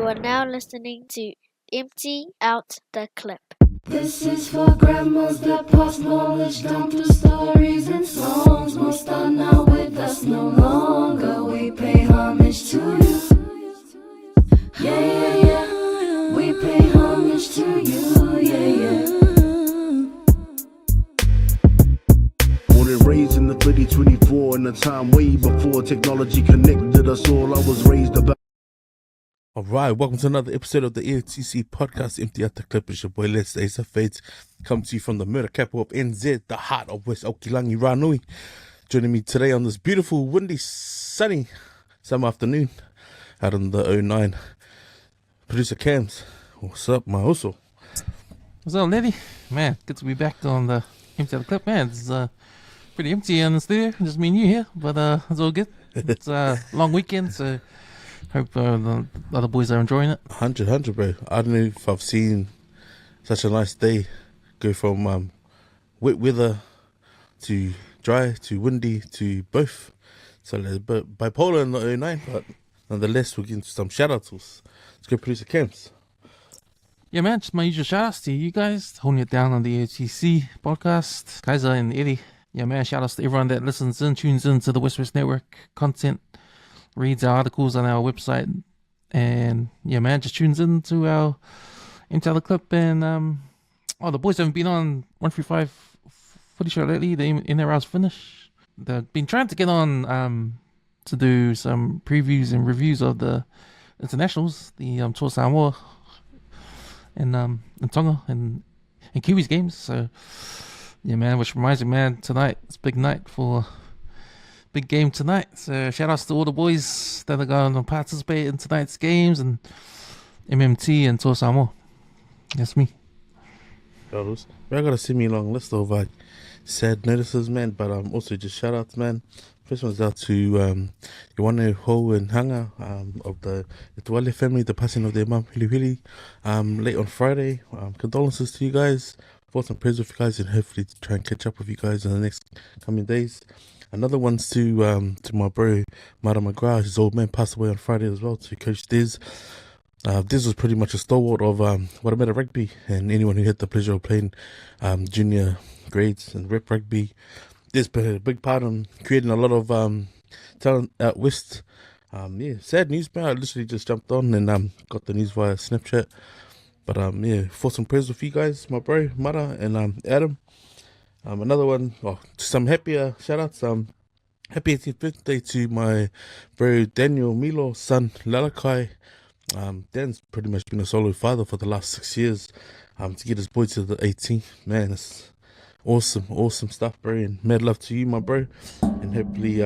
You are now listening to Empty Out the Clip. This is for grandmas that pass knowledge down through stories and songs. Most are not with us no longer. We pay homage to you. Yeah, yeah, yeah. We pay homage to you. Yeah, yeah. Born and raised in the 2024 in a time way before technology connected us all. I was raised about. Alright, welcome to another episode of the EOTC podcast, Empty Out the Clip. It's your boy Leti, Ace of Fate, come to you from the murder capital of NZ, the heart of West Okilangi Ranui. Joining me today on this beautiful, windy, sunny summer afternoon out in the 09. Producer Cams, what's up, my Uso? What's up, Leti? Man, good to be back on the Empty Out the Clip. Man, it's pretty empty in the studio, just me and you here, but it's all good. It's a long weekend, so hope the other boys are enjoying it. 100, bro. I don't know if I've seen such a nice day go from wet weather to dry to windy to both. So bipolar in the 09, but nonetheless, we'll get into some shout outs. Let's go, Producer Camps. Yeah, man, just my usual shout outs to you guys, holding it down on the OTC podcast. Kaiser and Eddie. Yeah, man, shout outs to everyone that listens in, tunes in to the WesWes Network content, reads our articles on our website, and yeah, man, just tunes in to our Empty Out the Clip. And the boys haven't been on 135 footy show lately. They in their hours finish. They've been trying to get on to do some previews and reviews of the internationals, the Toa Samoa and Tonga and Kiwis games. So yeah, man, which reminds me, man, tonight it's a big night for big game tonight. So shout outs to all the boys that are going to participate in tonight's games, and MMT and Toa Samoa. That's me. I got a semi-long list of sad notices, man, but also just shout outs, man. First one's out to Iwane Ho and Hanga of the Tuale family, the passing of their mum, Hili late on Friday. Condolences to you guys. Thoughts and prayers with you guys, and hopefully to try and catch up with you guys in the next coming days. Another one's to my bro Mara McGrath. His old man passed away on Friday as well. To Coach Diz. Diz was pretty much a stalwart of Warameta rugby, and anyone who had the pleasure of playing junior grades and rep rugby, Diz played a big part in creating a lot of talent out west. Sad news, man. I literally just jumped on and got the news via Snapchat. But thoughts and prayers with you guys, my bro Mara and Adam. Another one, some happier shout outs. Happy 18th birthday to my bro Daniel Milo's son Lalakai. Dan's pretty much been a solo father for the last 6 years. To get his boy to the 18th, man, it's awesome stuff, bro. And mad love to you, my bro. And hopefully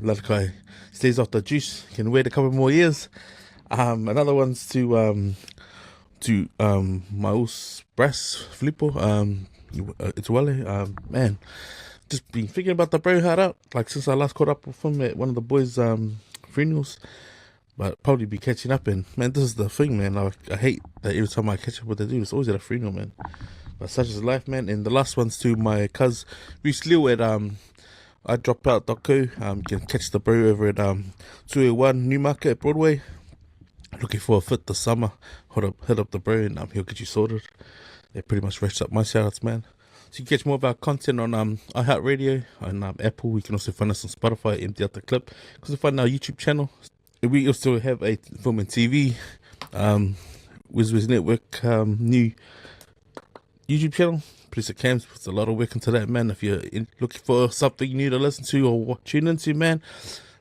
Lalakai stays off the juice, can wait a couple more years. Another one's to my us brass Filippo. It's Wale, man, just been thinking about the bro hard out, like since I last caught up with him at one of the boys' funerals, but probably be catching up. And man, this is the thing, man, I hate that every time I catch up with the dude, it's always at a funeral, man, but such is life, man. And the last one's to my cuz Reese Liu at I Drop Out.co. You can catch the bro over at 201 Newmarket at Broadway. Looking for a fit this summer, hit up the bro and he'll get you sorted. They pretty much wraps up my shoutouts, man. So you can catch more of our content on iHeartRadio and Apple. You can also find us on Spotify, Empty Out the Clip. You can also find our YouTube channel. We also have a film and TV, WesWes Network new YouTube channel. Producer Cams puts a lot of work into that, man. If you're looking for something new to listen to or tune into, man,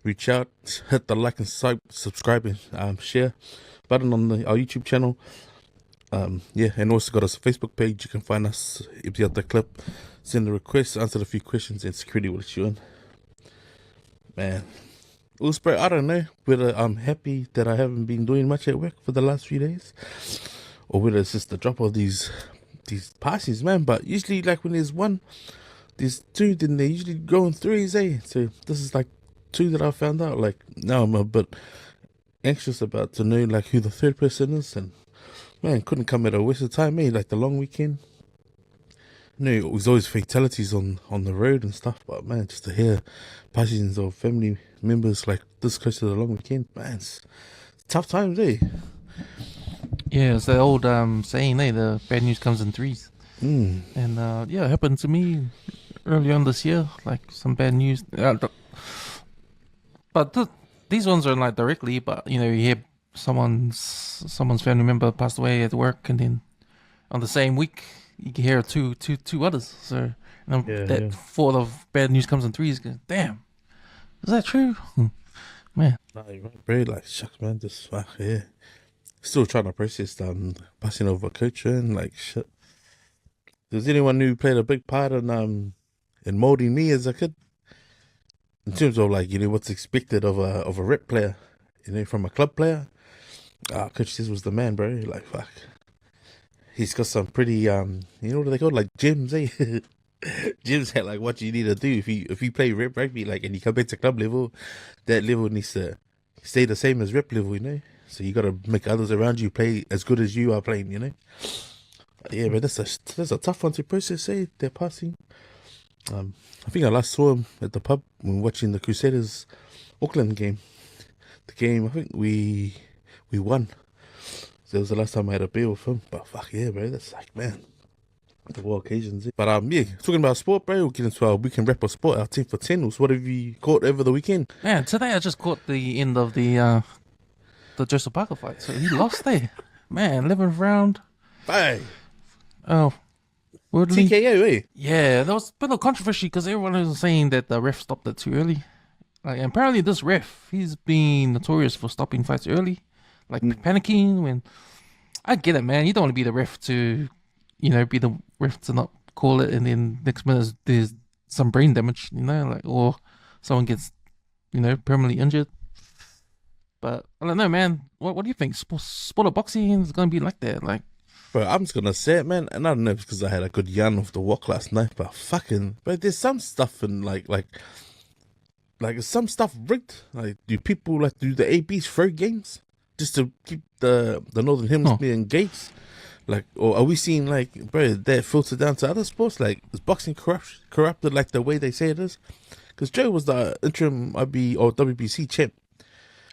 reach out, hit the like and subscribe and share button on our YouTube channel. And also got us a Facebook page. You can find us, Empty Out the Clip, send a request, answer a few questions, and security will let you in. Man, Ulspray, I don't know whether I'm happy that I haven't been doing much at work for the last few days, or whether it's just the drop of these passes, man. But usually, like when there's one, there's two, then they usually go in threes, eh? So this is like two that I found out. Like now I'm a bit anxious about to know like who the third person is, and man, couldn't come at a waste of time, eh? Like the long weekend. No, it was always fatalities on the road and stuff, but man, just to hear passings of family members like this close to the long weekend, man, it's tough times, eh? Yeah, it's the old saying, the bad news comes in threes. And yeah, it happened to me early on this year, like some bad news. But these ones are like directly, but you hear someone's family member passed away at work, and then on the same week you can hear two others. So thought of bad news comes in threes. Damn, is that true? Man, Nah, you're right, bro. Like, shucks, man. Just fuck, yeah. Still trying to process passing over culture and like shit. Does anyone who played a big part in molding me as a kid? In terms of like, what's expected of a rep player, from a club player. Coach Sis was the man, bro. Like, fuck. He's got some pretty what are they called? Like gyms, eh? Gyms had like what you need to do if you play rep rugby, like, and you come back to club level, that level needs to stay the same as rep level, So you gotta make others around you play as good as you are playing, Yeah, but that's a tough one to process, eh? They're passing. I think I last saw him at the pub when watching the Crusaders Auckland game. The game, I think we won. So that was the last time I had a beer with him. But fuck yeah, bro, that's like, man, the war occasions. But yeah, talking about sport, bro, we'll get into our weekend wrap of sport, our 10 for 10. What have you caught over the weekend? Man, today I just caught the end of the Joseph Parker fight. So he lost there. Man, 11th round. Bang. Oh, Woodley. TKO, eh? Yeah, there was a bit of controversy because everyone was saying that the ref stopped it too early. Like, apparently this ref, he's been notorious for stopping fights early. Like, panicking when... I get it, man. You don't want to be the ref to, be the ref to not call it, and then next minute there's some brain damage, or someone gets, permanently injured. But, I don't know, man. What do you think? Sport of boxing is going to be like that? Like, bro, I'm just gonna say it, man, and I don't know if it's because I had a good yarn off the walk last night, but there's some stuff in like is some stuff rigged? Like, do people do the ABs throw games just to keep the Northern Hemisphere engaged? Like, or are we seeing bro, that filtered down to other sports? Like, is boxing corrupted like the way they say it is? Because Joe was the interim IB or WBC champ.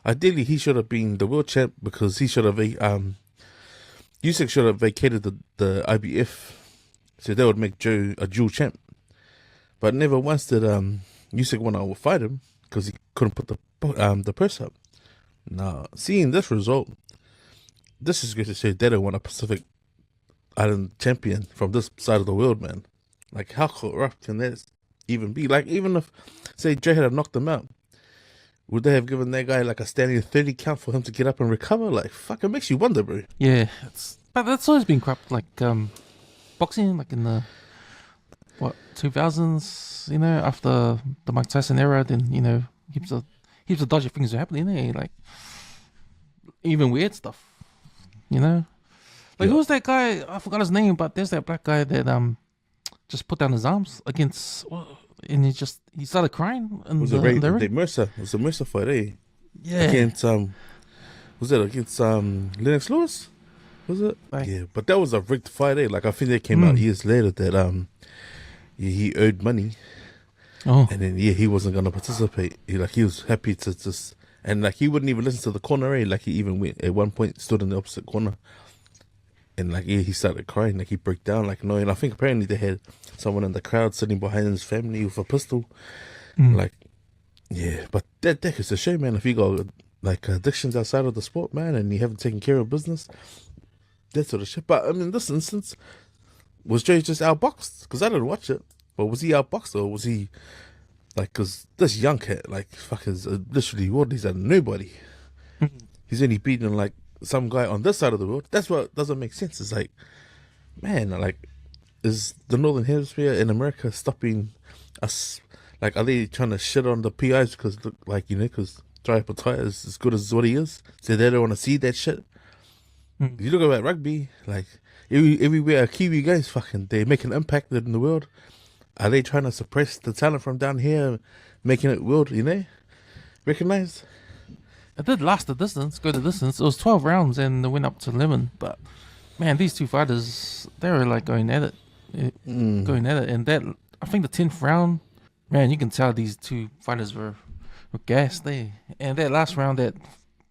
Ideally, he should have been the world champ because he should have Usyk should have vacated the IBF, so that would make Joe a dual champ. But never once did Usyk want to fight him because he couldn't put the purse up. Now, seeing this result, this is going to say they don't want a Pacific Island champion from this side of the world, man. Like, how corrupt can that even be? Like, even if, say, Joe had knocked him out, would they have given that guy like a standing 30 count for him to get up and recover? Like, fuck, it makes you wonder, bro. yeah, but that's always been corrupt. Like, boxing, like in the 2000s, after the Mike Tyson era, then heaps of dodgy things are happening. Like, even weird stuff. Like, who's that guy? I forgot his name, but there's that black guy that just put down his arms against. And he started crying. And was it Mercer? It was a Mercer fight, eh? Yeah. Against was it against Lennox Lewis? Was it? Right. Yeah, but that was a rigged fight, eh? Like, I think they came out years later that he owed money. Oh. And then he wasn't gonna participate. He was happy to just, and he wouldn't even listen to the corner, eh? Like, he even went at one point, stood in the opposite corner. And he started crying, he broke down, and I think apparently they had someone in the crowd sitting behind his family with a pistol. Yeah, but that is a shame, man. If you got addictions outside of the sport, man, and you haven't taken care of business, that sort of shit. But I mean, in this instance, was Joe just outboxed? Because I didn't watch it, but was he outboxed or was he because this young cat, fuck, is literally he's a nobody. He's only beaten some guy on this side of the world. That's what doesn't make sense. It's man, is the Northern Hemisphere in America stopping us? Are they trying to shit on the PIs because because Jai Pattaya is as good as what he is, so they don't want to see that shit? If you look at rugby, everywhere a Kiwi goes, they make an impact in the world. Are they trying to suppress the talent from down here, making it world, recognized? It did last go the distance. It was 12 rounds and it went up to 11. But, man, these two fighters, they were going at it. Going at it. And that, I think the 10th round, man, you can tell these two fighters were gassed there. And that last round, that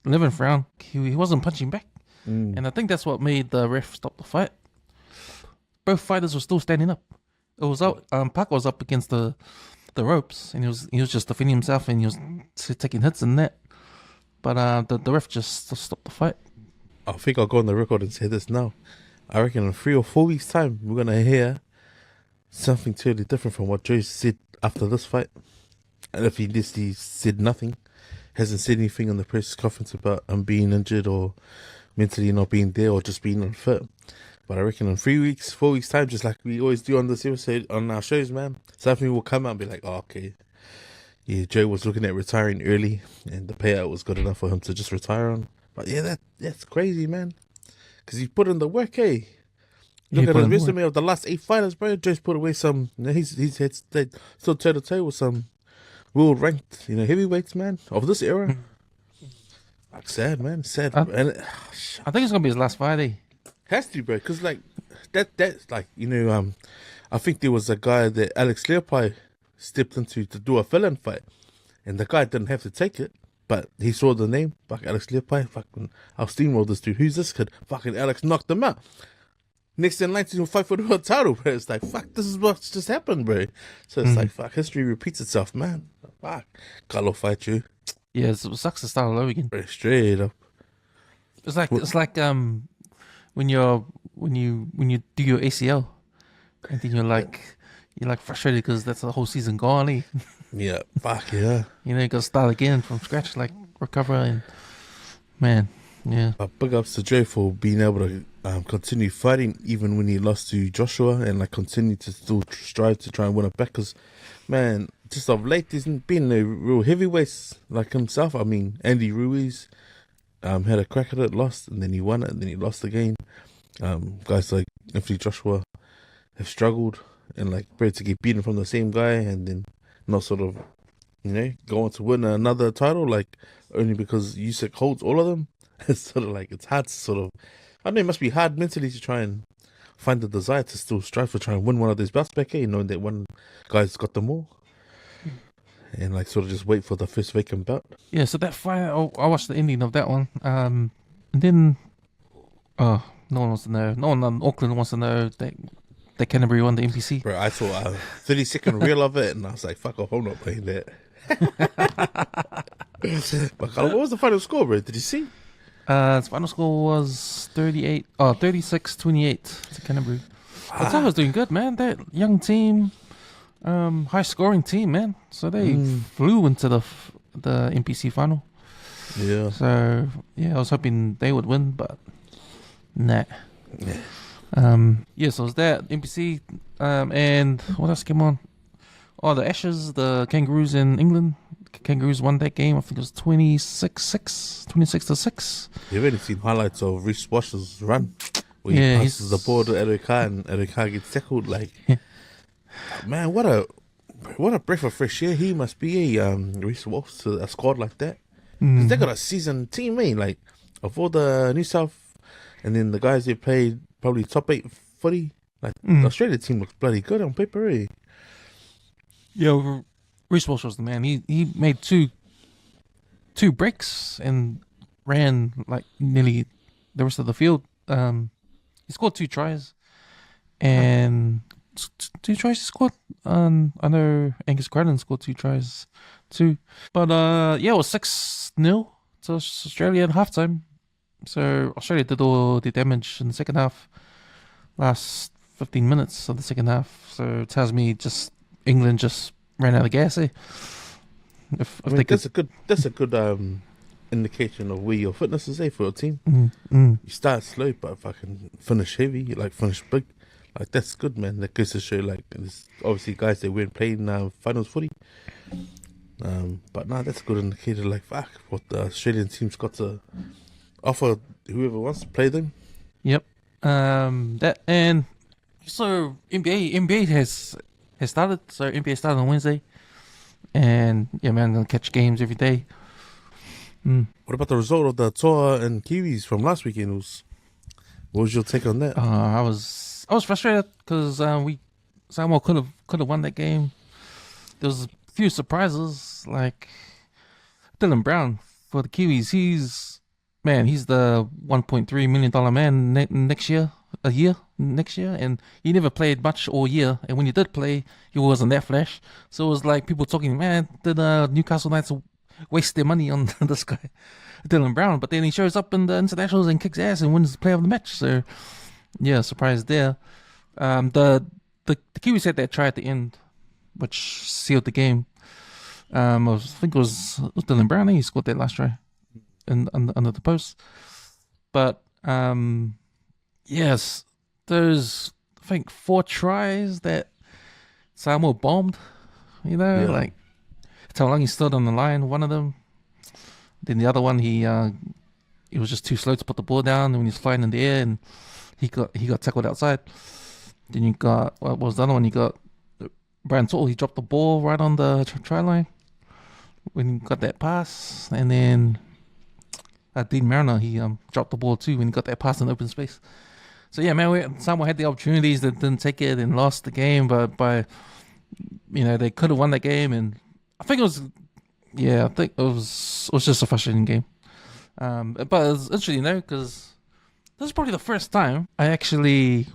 11th round, he wasn't punching back. And I think that's what made the ref stop the fight. Both fighters were still standing up. It was out. Parker was up against the ropes, and he was just defending himself, and he was taking hits and that. But the ref just stopped the fight. I think I'll go on the record and say this now. I reckon in 3 or 4 weeks' time, we're gonna hear something totally different from what Joe said after this fight. And if he said nothing, hasn't said anything in the press conference about him being injured or mentally not being there or just being unfit. But I reckon in 3 weeks, 4 weeks' time, just like we always do on this episode, on our shows, man, something will come out and be like, oh, okay. Yeah, Joe was looking at retiring early and the payout was good enough for him to just retire on. But yeah, that's crazy, man. Because he's put in the work, eh? Look at his resume of the last 8 fighters, bro. Joe's put away some, he's still toe-to-toe with some world-ranked, heavyweights, man, of this era. Like, sad, man, sad. I think it's going to be his last fight, eh? Has to, bro, because like that's like I think there was a guy that Alex Leopai stepped into to do a fill-in fight, and the guy didn't have to take it, but he saw the name, fuck Alex Leopai, fucking I'll steamroll this dude. Who's this kid? Fucking Alex knocked him out. Next in line to fight for the world title, bro. It's like fuck, this is what's just happened, bro. So it's like fuck, history repeats itself, man. Fuck, Carlo fight you. Yeah, it sucks to start all over again. Bro, straight up. It's like when you do your ACL, and then you're like frustrated because that's the whole season gone, eh? Yeah, fuck yeah. You gotta start again from scratch, like recover, and man, yeah. Big ups to Joe for being able to continue fighting even when he lost to Joshua, and like continue to still strive to try and win it back. Because man, just of late, there's been no real heavyweights like himself. I mean, Andy Ruiz had a crack at it, lost, and then he won it, and then he lost again. Guys like Anthony Joshua have struggled, and like bro, to get beaten from the same guy and then not sort of go on to win another title, like only because Usyk holds all of them. It's sort of like it's hard to sort of, I know it must be hard mentally to try and find the desire to still strive for trying to win one of those belts back, knowing that one guy's got them all, and like sort of just wait for the first vacant belt. Yeah, so that fight, I watched the ending of that one, and then no one wants to know. No one in Auckland wants to know that Canterbury won the NPC. Bro, I saw a 30-second reel of it, and I was like, "Fuck off! I'm not playing that." But what was the final score, bro? Did you see? The final score was 36-28 to Canterbury. But Tonga's doing good, man. That young team, high scoring team, man. So they flew into the NPC final. Yeah. So yeah, I was hoping they would win, but nah. Yeah. So it was that NPC, and what else came on? Oh, the Ashes, the Kangaroos in England. Kangaroos won that game. I think it was 26-6. You've already seen highlights of Reece Wash's run where he passes the ball to Edoka and Edoka gets tackled. Like, man, what a breath of fresh air he must be. Reece Wash to a squad like that. 'Cause they got a seasoned team, like of all the New South, and then the guys they played probably top 8 footy. Like the Australia team looks bloody good on paper, eh? Yeah, Reece Walsh was the man. He made two breaks and ran like nearly the rest of the field. He scored 2 tries, and 2 tries he scored. I know Angus Crichton scored 2 tries too. But it was 6-0 to Australia at halftime. So Australia did all the damage in the second half. Last 15 minutes of the second half. So it tells me England just ran out of gas, eh? That's a good indication of where your fitness is, for your team. You start slow, but fucking finish heavy, like finish big. Like that's good, man. That goes to show, like, there's obviously guys that weren't playing finals footy. But that's a good indicator. Like, fuck, what the Australian team's got to offer whoever wants to play them. Yep. That, and so NBA has started. So NBA started on Wednesday, and yeah, man, I'm gonna catch games every day. What about the result of the Toa and Kiwis from last weekend? What was your take on that? I was frustrated because Samoa could have won that game. There was a few surprises, like Dylan Brown for the Kiwis. man, he's the $1.3 million man next year, and he never played much all year. And when he did play, he wasn't that flash. So it was like people talking, man, did Newcastle Knights waste their money on this guy, Dylan Brown? But then he shows up in the internationals and kicks ass and wins the player of the match. So yeah, surprise there. The Kiwis had that try at the end, which sealed the game. I think it was Dylan Brown. He scored that last try under the post. But yes, there's I think 4 tries that Samoa bombed. Like Taulagi stood on the line, one of them. Then the other one, he was just too slow to put the ball down when he was flying in the air, and he got tackled outside. Then you got, what was the other one? You got Brian Toa. He dropped the ball right on the try line when he got that pass, and then Dean Mariner, he dropped the ball too when he got that pass in open space. So yeah, man, Samoa had the opportunities that didn't take it and lost the game, but they could have won that game, and I think it was just a frustrating game. But it was interesting, because this is probably the first time I actually,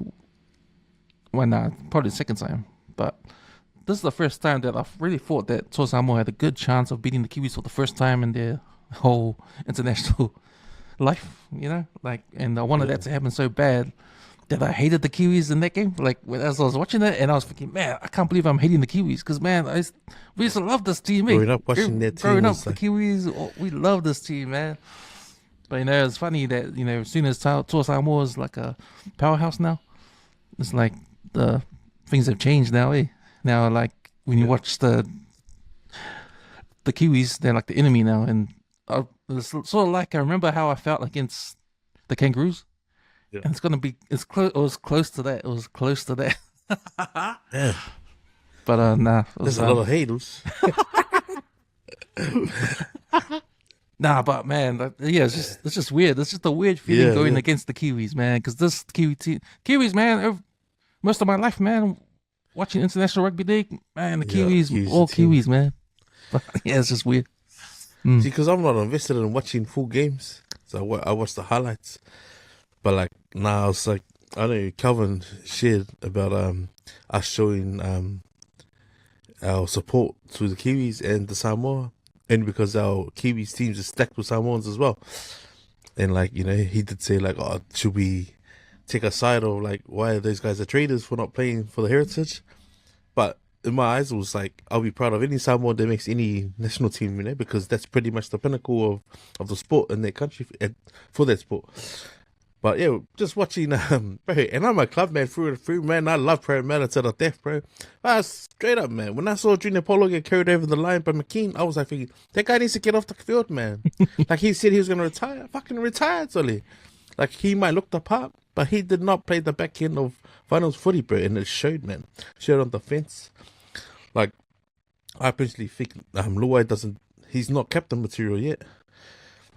probably the second time, but this is the first time that I've really thought that Toa Samoa had a good chance of beating the Kiwis for the first time in their whole international life, and I wanted that to happen so bad that I hated the Kiwis in that game. Like, as I was watching it, and I was thinking, man, I can't believe I'm hating the Kiwis, because, man, we used to love this team. Growing up watching that team. Growing up, the Kiwis, we love this team, man. But, it's funny that, as soon as Toa Samoa is like a powerhouse now, it's like the things have changed now, eh? Now, like, when you watch the Kiwis, they're like the enemy now, and it's sort of like I remember how I felt against the Kangaroos. Yeah. And it was close to that. It was close to that. Yeah. But nah. There's a lot of haters. Nah, but man, it's just weird. It's just a weird feeling going against the Kiwis, man. Because this Kiwis, man, most of my life, man, watching international rugby league, man, the Kiwis, all Kiwis, man. But, yeah, it's just weird. See, because I'm not invested in watching full games, so I watch the highlights. But like now, it's like I know Calvin shared about us showing our support to the Kiwis and the Samoa, and because our Kiwis teams are stacked with Samoans as well. And like he did say like, oh, should we take a side of like why those guys are traitors for not playing for the heritage? But in my eyes, it was like I'll be proud of any Samoan that makes any national team, because that's pretty much the pinnacle of the sport in their country for that sport. But yeah, just watching, bro, and I'm a club man through and through, man. I love Parramatta to the death, bro. Straight up, man. When I saw Junior Polo get carried over the line by McKean, I was like thinking, that guy needs to get off the field, man. Like he said he was going to retire. Fucking retired, Solly. Like he might look the part, but he did not play the back end of finals footy, bro. And it showed, man. Showed on the fence. Like, I personally think Luai he's not captain material yet.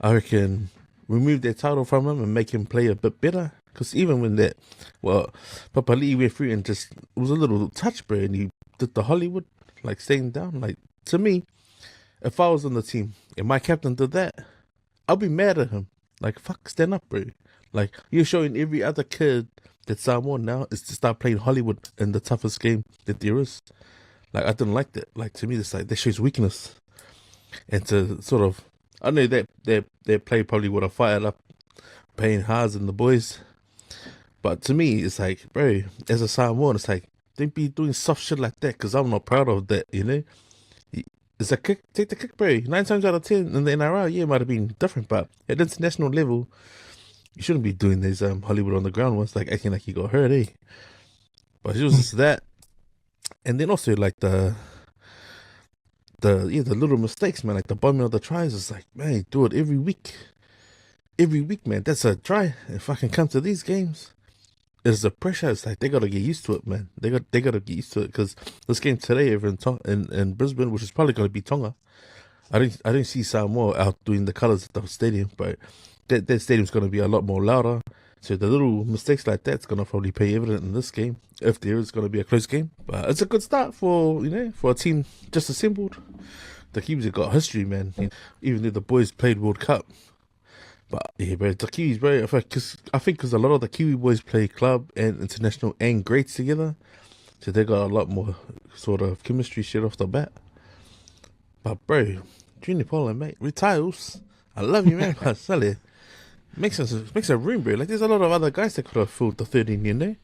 I reckon remove their title from him and make him play a bit better. Because even when Papali'i went through and just, it was a little touch, bro, and he did the Hollywood, like staying down. Like, to me, if I was on the team and my captain did that, I'll be mad at him. Like, fuck, stand up, bro. Like, you're showing every other kid that Samoa now is to start playing Hollywood in the toughest game that there is. Like, I didn't like that. Like, to me, it's like, that shows weakness. And to sort of, I know that their play probably would have fired up Payne Haas and the boys. But to me, it's like, bro, as a Samoan, it's like, don't be doing soft shit like that, because I'm not proud of that, It's a kick, take the kick, bro. 9 times out of 10 in the NRL, yeah, it might have been different, but at international level, you shouldn't be doing these Hollywood on the ground ones, like acting like you got hurt, eh? But it was just that. And then also, like, the little mistakes, man, like the bombing of the tries, is like, man, you do it every week. Every week, man, that's a try. If I can come to these games, it's the pressure. It's like they gotta get used to it, man. They gotta get used to it, because this game today over in Brisbane, which is probably gonna be Tonga, I don't see Samoa out doing the colours at the stadium, but that stadium's gonna be a lot more louder. So the little mistakes like that's gonna probably pay evident in this game, if there is gonna be a close game. But it's a good start for a team just assembled. The Kiwis have got history, man. Even though the boys played World Cup, But yeah, bro, the Kiwis, bro. I think because a lot of the Kiwi boys play club and international and grades together, so they got a lot more sort of chemistry shit off the bat. But bro, Junior Poland, mate, retires. I love you, man. But Sally, makes a room, bro. Like there's a lot of other guys that could have filled the 13, you know.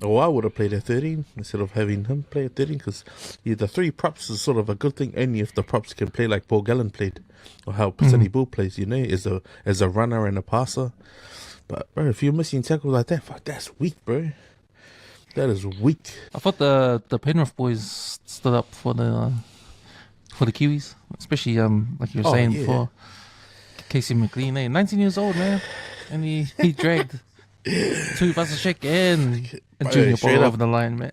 Or I would have played at 13 instead of having him play at 13 because the three props is sort of a good thing only if the props can play like Paul Gallen played or how Sonny Bull plays, you know, as a runner and a passer. But bro, if you're missing tackles like that, fuck, that's weak, bro. That is weak. I thought the Penrith boys stood up for the Kiwis, especially like you were saying yeah. before, Casey McLean, 19 years old, man, and he dragged two Pasifika and Bro, Junior straight Paul up. over the line, man.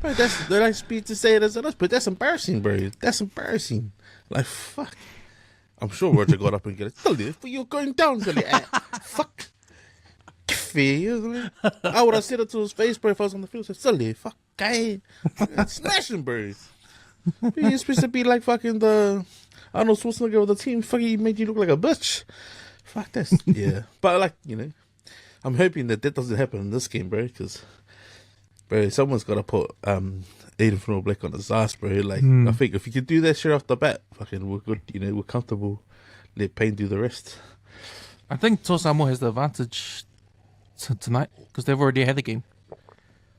Bro, they like speed to say it as it is, but that's embarrassing, bro. That's embarrassing. Like, fuck. I'm sure Roger got up and get it. Silly, you're going down, silly. Fuck. Fair. I would have said it to his face, bro, if I was on the field. Said, silly, fuck, guy. Smash him, bro. You're supposed to be like fucking the Arnold Schwarzenegger of the team. Fuck, he made you look like a bitch. Fuck this. Yeah. But, like, you know, I'm hoping that doesn't happen in this game, bro, because, bro, someone's got to put Aiden Fennell Black on his ass, bro. Like, I think if you could do that shit off the bat, fucking, we're good, you know, we're comfortable. Let Payne do the rest. I think Toa Samoa has the advantage tonight because they've already had the game,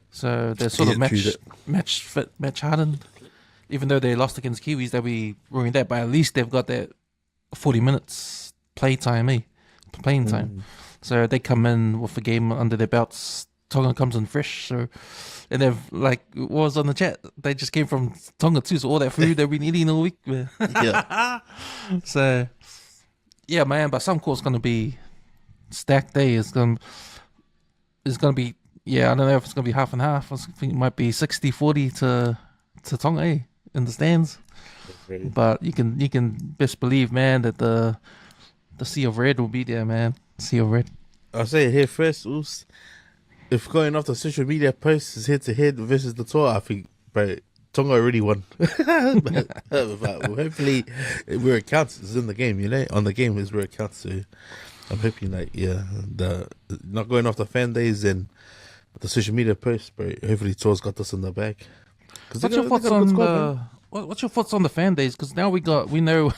so they're sort of match hardened. Even though they lost against Kiwis, they'll be ruining that, but at least they've got that 40 minutes playing time. So they come in with the game under their belts. Tonga comes in fresh, so and they've like what was on the chat. They just came from Tonga too, so all that food they've been eating all week. Yeah. So yeah, man. But some court's gonna be stacked day. It's gonna be I don't know if it's gonna be half and half. I think it might be 60-40 to Tonga in the stands. But you can best believe, man, that the sea of red will be there, man. Sea of red. I'll say it here first, Oos. If going off the social media posts is head to head versus the tour, I think, bro, Tonga already won. but hopefully, where it counts is in the game, you know? On the game is where it counts. So I'm hoping, like, the not going off the fan days and the social media posts, bro. Hopefully, Tour's got this in the bag. What's your thoughts on the fan days? Because now we know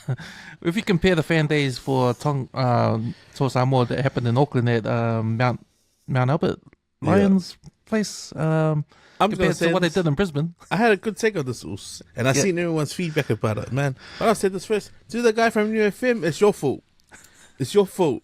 if you compare the fan days for Toa Samoa that happened in Auckland at Mount Albert Lions place compared to what they did in Brisbane. I had a good take on this, Oos, and I seen everyone's feedback about it, man. But I'll say this first: to the guy from UFM, it's your fault. It's your fault.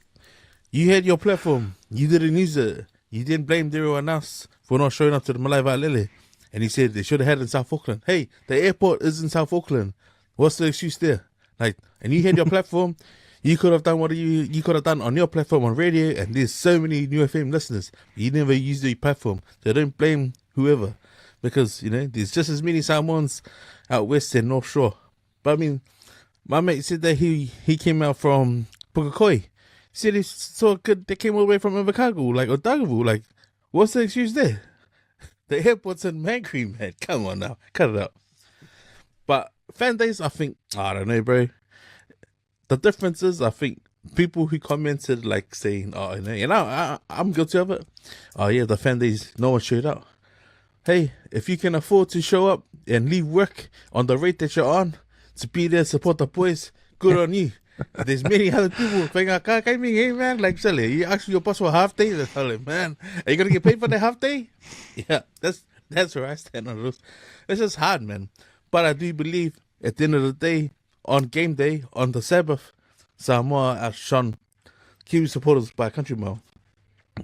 You had your platform. You didn't use it. You didn't blame everyone else for not showing up to the Malai Va'alele. And he said they should have had it in South Auckland. Hey, the airport is in South Auckland. What's the excuse there? Like, and you had your platform. You could have done what you could have done on your platform on radio. And there's so many New FM listeners. You never used your platform. So don't blame whoever. Because, you know, there's just as many Samoans out west and North Shore. But I mean, my mate said that he came out from Pukakoi. He said he saw good. They came all the way from Invercargill, like Otago. Like, what's the excuse there? The airport's in Mancream, man. Come on now. Cut it out. But fan days, I think, I don't know, bro. The difference is, I think, people who commented, like, saying, oh, you know, I'm guilty of it. Oh, yeah, the fan days, no one showed up. Hey, if you can afford to show up and leave work on the rate that you're on to be there, support the boys, good on you. There's many other people saying, hey, man, like, Sally, you ask your boss for a half day? They tell him, man, are you going to get paid for the half day? Yeah, that's where I stand on this. It's just hard, man. But I do believe at the end of the day, on game day, on the Sabbath, Samoa outshone Kiwi supporters by a country mile.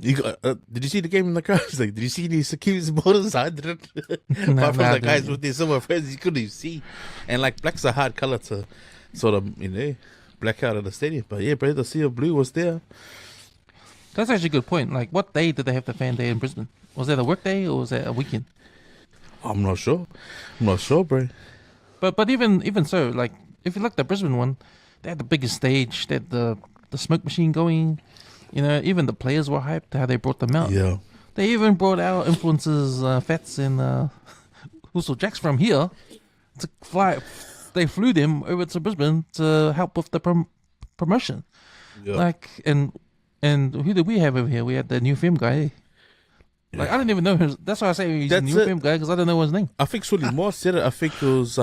Did you see the game in the crowd? Like, did you see these Kiwi supporters? I didn't. Apart from the guys with their summer friends, you couldn't even see. And like, black's a hard color to sort of, you know, black out of the stadium. But yeah, bro, the sea of blue was there. That's actually a good point. Like, what day did they have the fan day in Brisbane? Was that a work day or was that a weekend? I'm not sure, bro. But even so, like, if you look at the Brisbane one, they had the biggest stage, they had the smoke machine going. You know, even the players were hyped how they brought them out. Yeah. They even brought out influencers, Fats and Usos Jacks from here to fly. They flew them over to Brisbane to help with the promotion. Yeah. Like, and who did we have over here? We had the new film guy. Eh? Like, I didn't even know his. That's why I say he's a That's new it. film guy because I don't know his name. I think Sully Moore said it. I think it was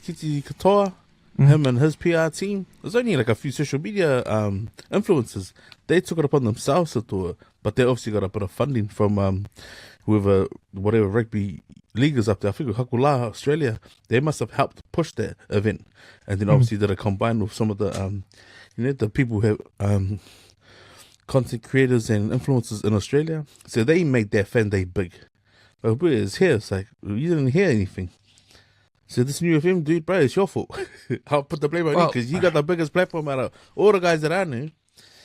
Kiti Katoa, him and his PR team. There's only like a few social media influencers. They took it upon themselves to do it, but they obviously got a bit of funding from whatever rugby league is up there. I think it was Hakula, Australia. They must have helped push that event, and then obviously did a combine with some of the the people who have content creators and influencers in Australia. So they made their fan day big. But it's here. It's like, you didn't hear anything. So this new FM, dude, bro, it's your fault. I'll put the blame on you because you got the biggest platform out of all the guys that I knew.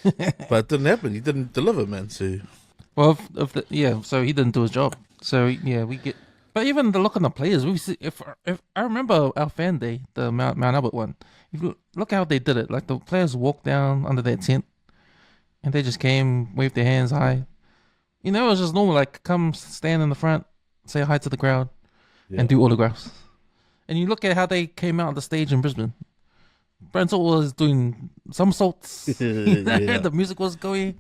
But it didn't happen. You didn't deliver, man. So, well, so he didn't do his job. So yeah, we get. But even the look on the players, we see, if I remember our fan day, the Mount Albert one. If you look how they did it. Like the players walked down under that tent, and they just came, waved their hands high. You know, it was just normal. Like, come stand in the front, say hi to the crowd, and do autographs. And you look at how they came out on the stage in Brisbane. Brent was doing somersaults. The music was going.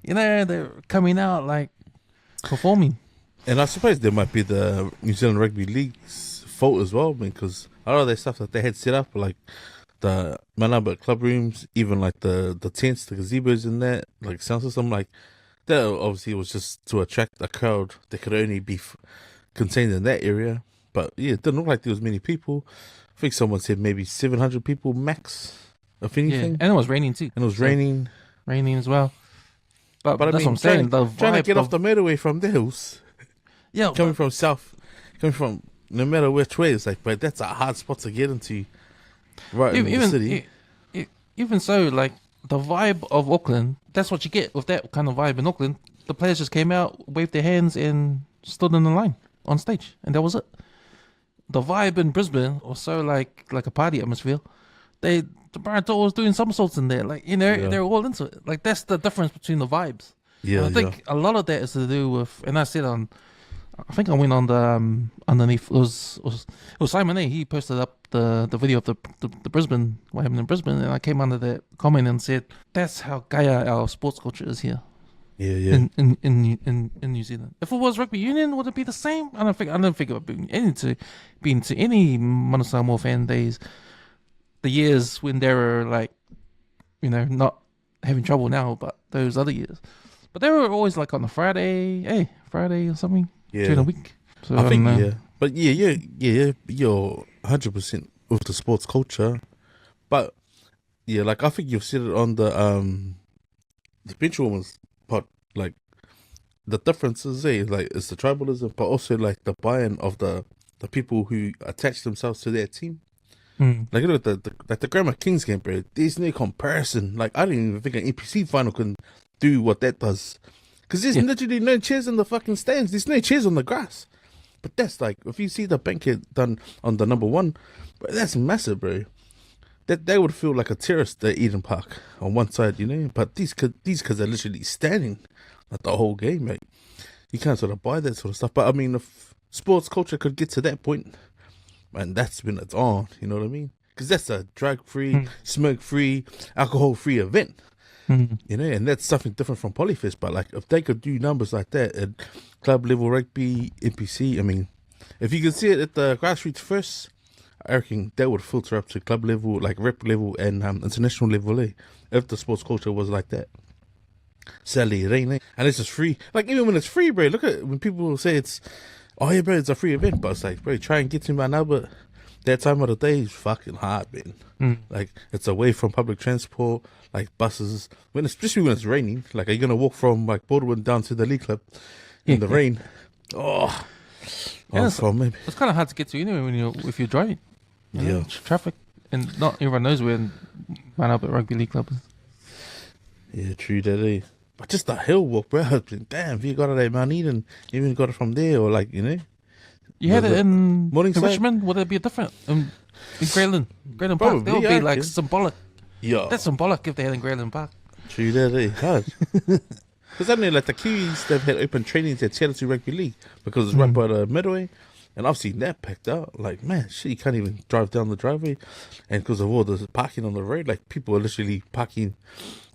You know, they're coming out like performing. And I suppose there might be the New Zealand Rugby League's fault as well, because a lot of that stuff that they had set up, like the Manaba club rooms, even like the tents, the gazebos and that, like sound system, like that obviously was just to attract a crowd that could only be contained in that area. But yeah, it didn't look like there was many people. I think someone said maybe 700 people max, if anything. Yeah, and it was raining too. And it was raining as well. But I that's mean, what I'm saying. Trying to get off the motorway from the hills. Yeah, coming from no matter which way, it's like, but that's a hard spot to get into, right in the city. Even so, like the vibe of Auckland, that's what you get with that kind of vibe in Auckland. The players just came out, waved their hands, and stood in the line on stage, and that was it. The vibe in Brisbane was so like a party atmosphere. The Brian Toa was doing somersaults in there, like they're all into it. Like that's the difference between the vibes. Yeah, and I think a lot of that is to do with, and I said I think I went on the underneath. It was Simon A. He posted up the video of the Brisbane, what happened in Brisbane, and I came under that comment and said that's how Gaia our sports culture is here. Yeah. In New Zealand. If it was rugby union, would it be the same? I don't think it would be to any Mana Samoa fan days. The years when they were like, not having trouble now, but those other years. But they were always like on a Friday or something during the week. So I think but you're 100% with the sports culture. But yeah, like I think you've said it on the benchwarmers part. Like the differences like it's the tribalism, but also like the buy-in of the people who attach themselves to their team. Like look at the Grammar Kings game, bro. There's no comparison. Like I don't even think an EPC final can do what that does, because there's literally no chairs in the fucking stands. There's no chairs on the grass. But that's like, if you see the banquet done on the number one, bro, that's massive, bro. That would feel like a terrace at Eden Park on one side, But these kids are literally standing like the whole game, mate. You can't sort of buy that sort of stuff. But I mean, if sports culture could get to that point, man, that's when it's on. You know what I mean? Because that's a drug-free, smoke-free, alcohol-free event. And that's something different from Polyfest. But like, if they could do numbers like that at club level rugby, NPC, I mean, if you could see it at the grassroots first, I reckon that would filter up to club level, like rep level and international level, if the sports culture was like that. Sadly, it ain't, and it's just free. Like, even when it's free, bro, look at when people say it's a free event, but it's like, bro, try and get to Mount Albert. That time of the day is fucking hard, man. Like, it's away from public transport, like buses. Especially when it's raining. Like, are you gonna walk from like Baldwin down to the League Club in the rain? It's kind of hard to get to anyway if you're driving. Traffic, and not everyone knows where Mount Albert Rugby League Club is. Yeah, true that. But just the hill walk, bro. Damn, if you got it at Mount Eden, even got it from there, or like, You had it in Morningside? Richmond. Would it be different? In Greyland Park, that would be like symbolic. Yeah, that's symbolic if they had in Greyland Park. True that, hard. Because I know, like the Kiwis, they've had open trainings at Charity Rugby League because it's right by the Midway, And I've seen that packed out. Like, man, shit, you can't even drive down the driveway. And because of all the parking on the road, like, people are literally parking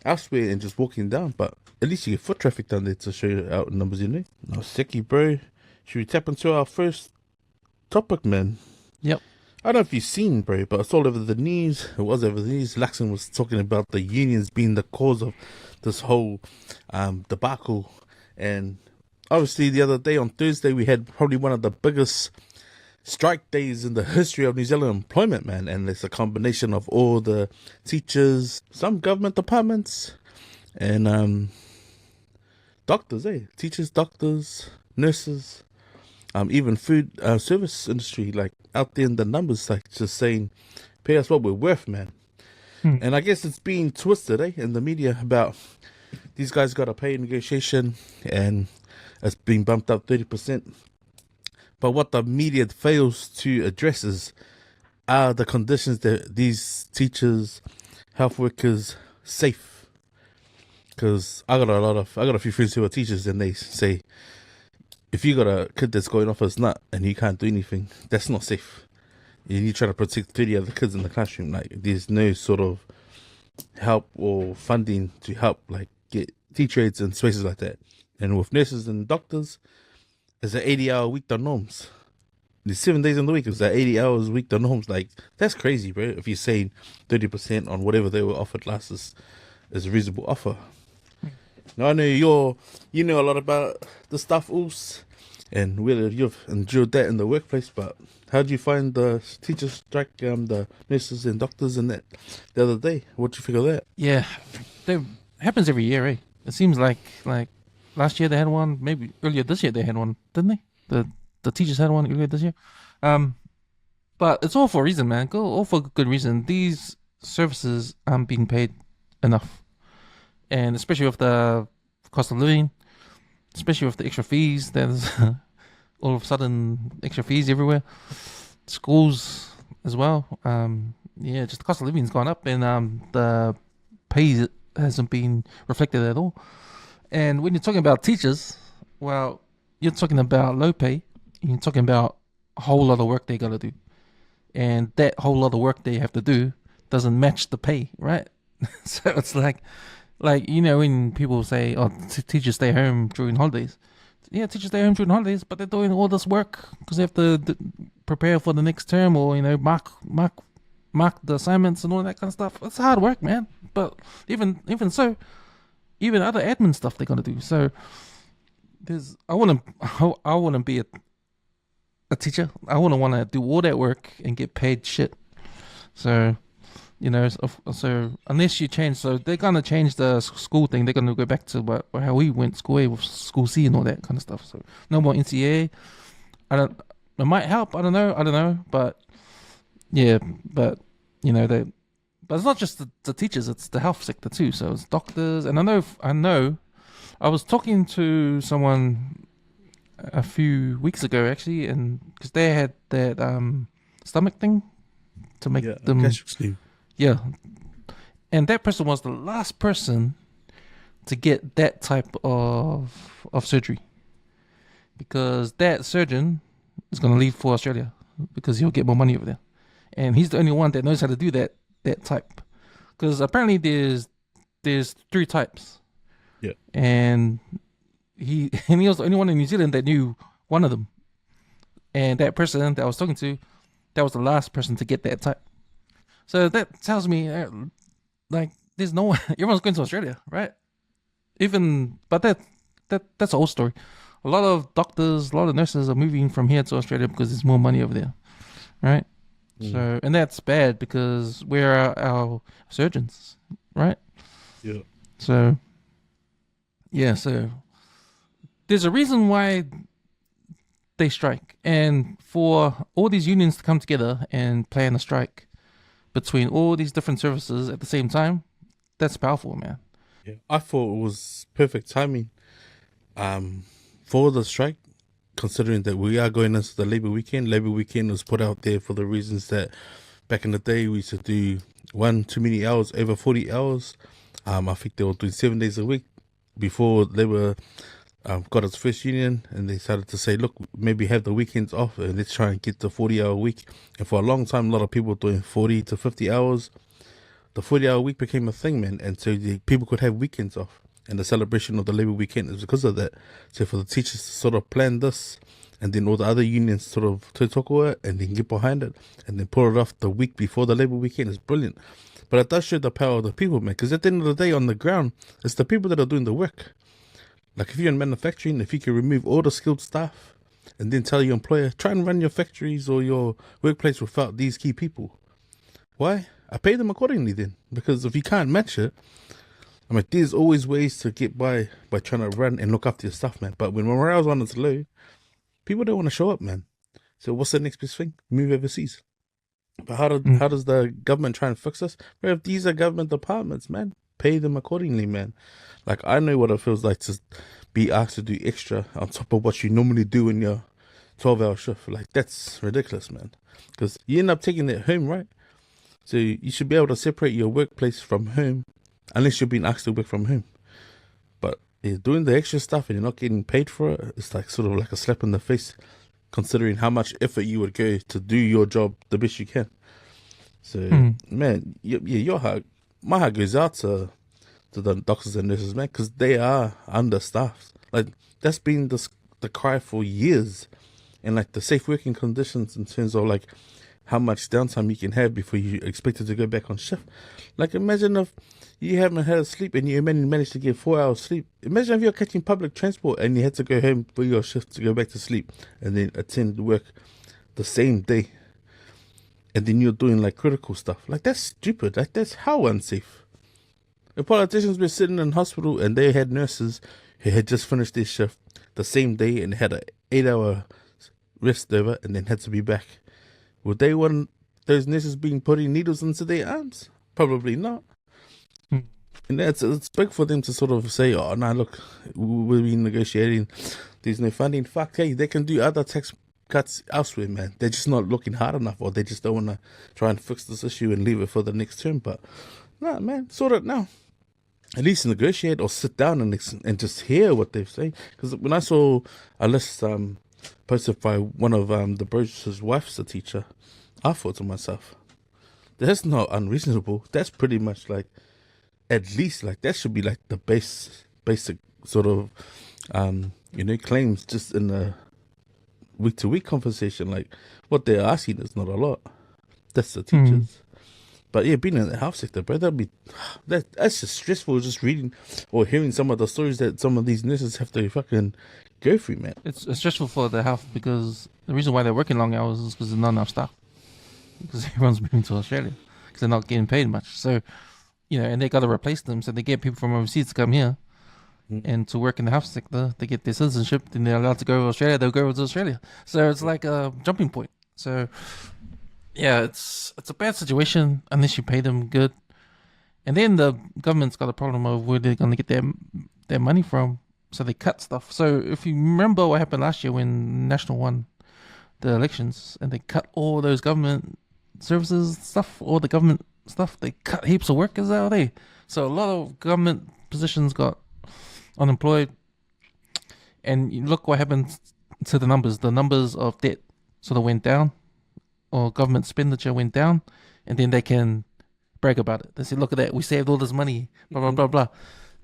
elsewhere and just walking down. But at least you get foot traffic down there to show you out numbers, you know? No, sicky, bro. Should we tap into our first topic, man? Yep. I don't know if you've seen, bro, but it's all over the news. It was over the news. Luxon was talking about the unions being the cause of this whole debacle. And obviously the other day on Thursday, we had probably one of the biggest strike days in the history of New Zealand employment, man. And it's a combination of all the teachers, some government departments, and doctors, teachers, doctors, nurses, even food service industry, like out there in the numbers, like just saying, pay us what we're worth, man. And I guess it's being twisted, in the media about these guys got a pay negotiation and it's been bumped up 30%. But what the media fails to address is are the conditions that these teachers, health workers safe? Because I got a few friends who are teachers, and they say, if you got a kid that's going off his nut and you can't do anything, that's not safe. You try to protect 30 other kids in the classroom. Like, there's no sort of help or funding to help, like, get teacher aides and spaces like that. And with nurses and doctors, it's an 80-hour week, the norms. There's 7 days in the week, it's an 80 hours a week, the norms. Like, that's crazy, bro. If you're saying 30% on whatever they were offered last is a reasonable offer. Now, I know you know a lot about the stuff, Oos, and whether you've endured that in the workplace, but how do you find the teachers strike, the nurses and doctors and that the other day? What do you think of that? Yeah, that happens every year, eh? It seems like last year they had one, maybe earlier this year they had one, didn't they? The teachers had one earlier this year. But it's all for a reason, man. All for good reason. These services aren't being paid enough. And especially with the cost of living, especially with the extra fees, there's all of a sudden extra fees everywhere. Schools as well. Just the cost of living's gone up, and the pay hasn't been reflected at all. And when you're talking about teachers, well, you're talking about low pay. You're talking about a whole lot of work they got to do. And that whole lot of work they have to do doesn't match the pay, right? So it's like, when people say, oh, teachers stay home during holidays. Yeah, teachers stay home during holidays, but they're doing all this work because they have to prepare for the next term, or, mark the assignments and all that kind of stuff. It's hard work, man. But even so, even other admin stuff they're going to do. So I want to be a teacher. I wouldn't want to do all that work and get paid shit. So, so unless you change, so they're going to change the school thing. They're going to go back to how we went school A with school C and all that kind of stuff. So no more NCA. It might help. I don't know. But yeah, but but it's not just the teachers, it's the health sector too. So it's doctors. And I know I was talking to someone a few weeks ago, actually, and because they had that stomach thing to make them gastric sleeve. Yeah, and that person was the last person to get that type of surgery, because that surgeon is going to leave for Australia because he'll get more money over there, and he's the only one that knows how to do that type. Because apparently there's 3 types. Yeah, and he was the only one in New Zealand that knew one of them, and that person that I was talking to, that was the last person to get that type. So that tells me, there's no one. Everyone's going to Australia, right? But that's an old story. A lot of doctors, a lot of nurses are moving from here to Australia because there's more money over there, right? So, and that's bad because where are our surgeons, right? Yeah. So, so there's a reason why they strike, and for all these unions to come together and plan a strike between all these different services at the same time, that's powerful, man. Yeah, I thought it was perfect timing for the strike, considering that we are going into the Labour Weekend. Labour Weekend was put out there for the reasons that back in the day we used to do too many hours, over 40 hours. I think they were doing 7 days a week before Labour got its first union, and they started to say, look, maybe have the weekends off and let's try and get the 40-hour week. And for a long time, a lot of people were doing 40 to 50 hours. The 40-hour week became a thing, man, and so people could have weekends off. And the celebration of the Labour weekend is because of that. So for the teachers to sort of plan this, and then all the other unions sort of to talk about it, and then get behind it, and then pull it off the week before the Labour weekend is brilliant. But it does show the power of the people, man, because at the end of the day, on the ground, it's the people that are doing the work. Like if you're in manufacturing, if you can remove all the skilled staff and then tell your employer, try and run your factories or your workplace without these key people. Why? I pay them accordingly then. Because if you can't match it, I mean, there's always ways to get by trying to run and look after your stuff, man. But when morale's on its low, people don't want to show up, man. So what's the next best thing? Move overseas. But how does the government try and fix this? Well, if these are government departments, man, pay them accordingly, man. Like, I know what it feels like to be asked to do extra on top of what you normally do in your 12-hour shift. Like, that's ridiculous, man. Because you end up taking it home, right? So you should be able to separate your workplace from home, unless you're being asked to work from home. But you're doing the extra stuff and you're not getting paid for it. It's like sort of like a slap in the face, considering how much effort you would go to do your job the best you can. So, man, my heart goes out to the doctors and nurses, man, because they are understaffed. Like, that's been the cry for years. And, like, the safe working conditions in terms of, like, how much downtime you can have before you're expected to go back on shift. Like, imagine if you haven't had a sleep and you managed to get 4 hours sleep. Imagine if you're catching public transport and you had to go home for your shift to go back to sleep and then attend work the same day. And then you're doing, like, critical stuff. Like, that's stupid. Like, that's how unsafe. The politicians were sitting in hospital and they had nurses who had just finished their shift the same day and had an 8-hour rest over and then had to be back. Would they want those nurses being putting needles into their arms? Probably not. And it's big for them to sort of say, oh, no, look, we'll be negotiating. There's no funding. Fuck, hey, they can do other tax cuts elsewhere, man. They're just not looking hard enough, or they just don't want to try and fix this issue and leave it for the next term. But, nah, man, sort it now. At least negotiate or sit down and just hear what they've said. Because when I saw a list posted by one of the bro's wife's a teacher, I thought to myself, that's not unreasonable. That's pretty much like, at least like that should be like the basic sort of claims just in the week to week conversation. Like what they're asking is not a lot. That's the teachers. But yeah, being in the health sector, bro, that's just stressful. Just reading or hearing some of the stories that some of these nurses have to fucking go through, man. It's stressful for the health because the reason why they're working long hours is because there's not enough staff. Because everyone's moving to Australia because they're not getting paid much. So, and they got to replace them. So they get people from overseas to come here and to work in the health sector. They get their citizenship, then they're allowed to go to Australia. They'll go to Australia. So it's like a jumping point. So. Yeah, it's a bad situation unless you pay them good. And then the government's got a problem of where they're going to get their money from, so they cut stuff. So if you remember what happened last year when National won the elections and they cut all those government services stuff, all the government stuff, they cut heaps of workers out there. So a lot of government positions got unemployed. And you look what happened to the numbers. The numbers of debt sort of went down. Or government expenditure went down, and then they can brag about it. They say, look at that, we saved all this money, blah, blah, blah, blah.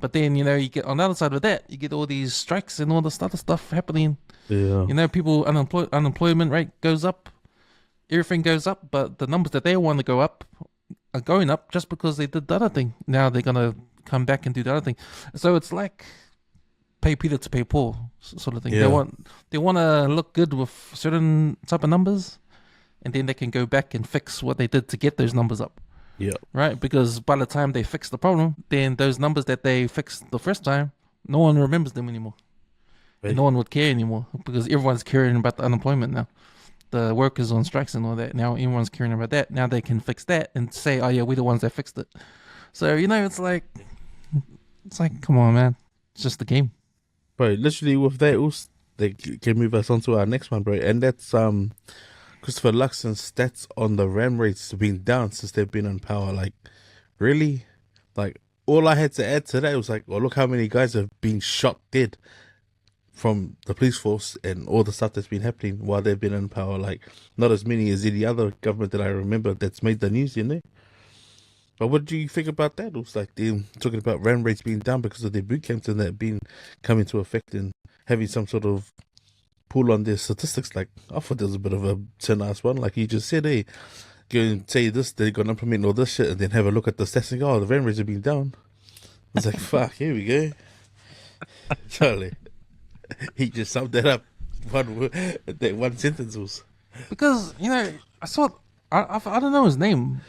But then, you get on the other side of that, you get all these strikes and all this other stuff happening. Yeah. People, unemployment rate goes up, everything goes up, but the numbers that they want to go up are going up just because they did the other thing. Now they're going to come back and do the other thing. So it's like pay Peter to pay Paul sort of thing. Yeah. They want to look good with certain type of numbers, and then they can go back and fix what they did to get those numbers up. Yeah. Right? Because by the time they fix the problem, then those numbers that they fixed the first time, no one remembers them anymore. Right. No one would care anymore because everyone's caring about the unemployment now. The workers on strikes and all that. Now everyone's caring about that. Now they can fix that and say, oh yeah, we're the ones that fixed it. So, it's like, come on, man. It's just the game. Bro, literally with that, also, they can move us on to our next one, bro. And that's Christopher Luxon's stats on the ram rates have been down since they've been in power. Like, really? Like, all I had to add to that was like, well, look how many guys have been shot dead from the police force and all the stuff that's been happening while they've been in power. Like, not as many as any other government that I remember that's made the news, But what do you think about that? It was like them talking about rand rates being down because of their boot camps and that being coming to effect and having some sort of pull on their statistics. Like, I thought there was a bit of a tin-ass one. Like you just said, hey, go and say this, they're going to implement all this shit, and then have a look at the stats and go, oh, the rand rates have been down. It's like, fuck, here we go. Charlie. He just summed that up. That one sentence was. Because, I saw, I don't know his name.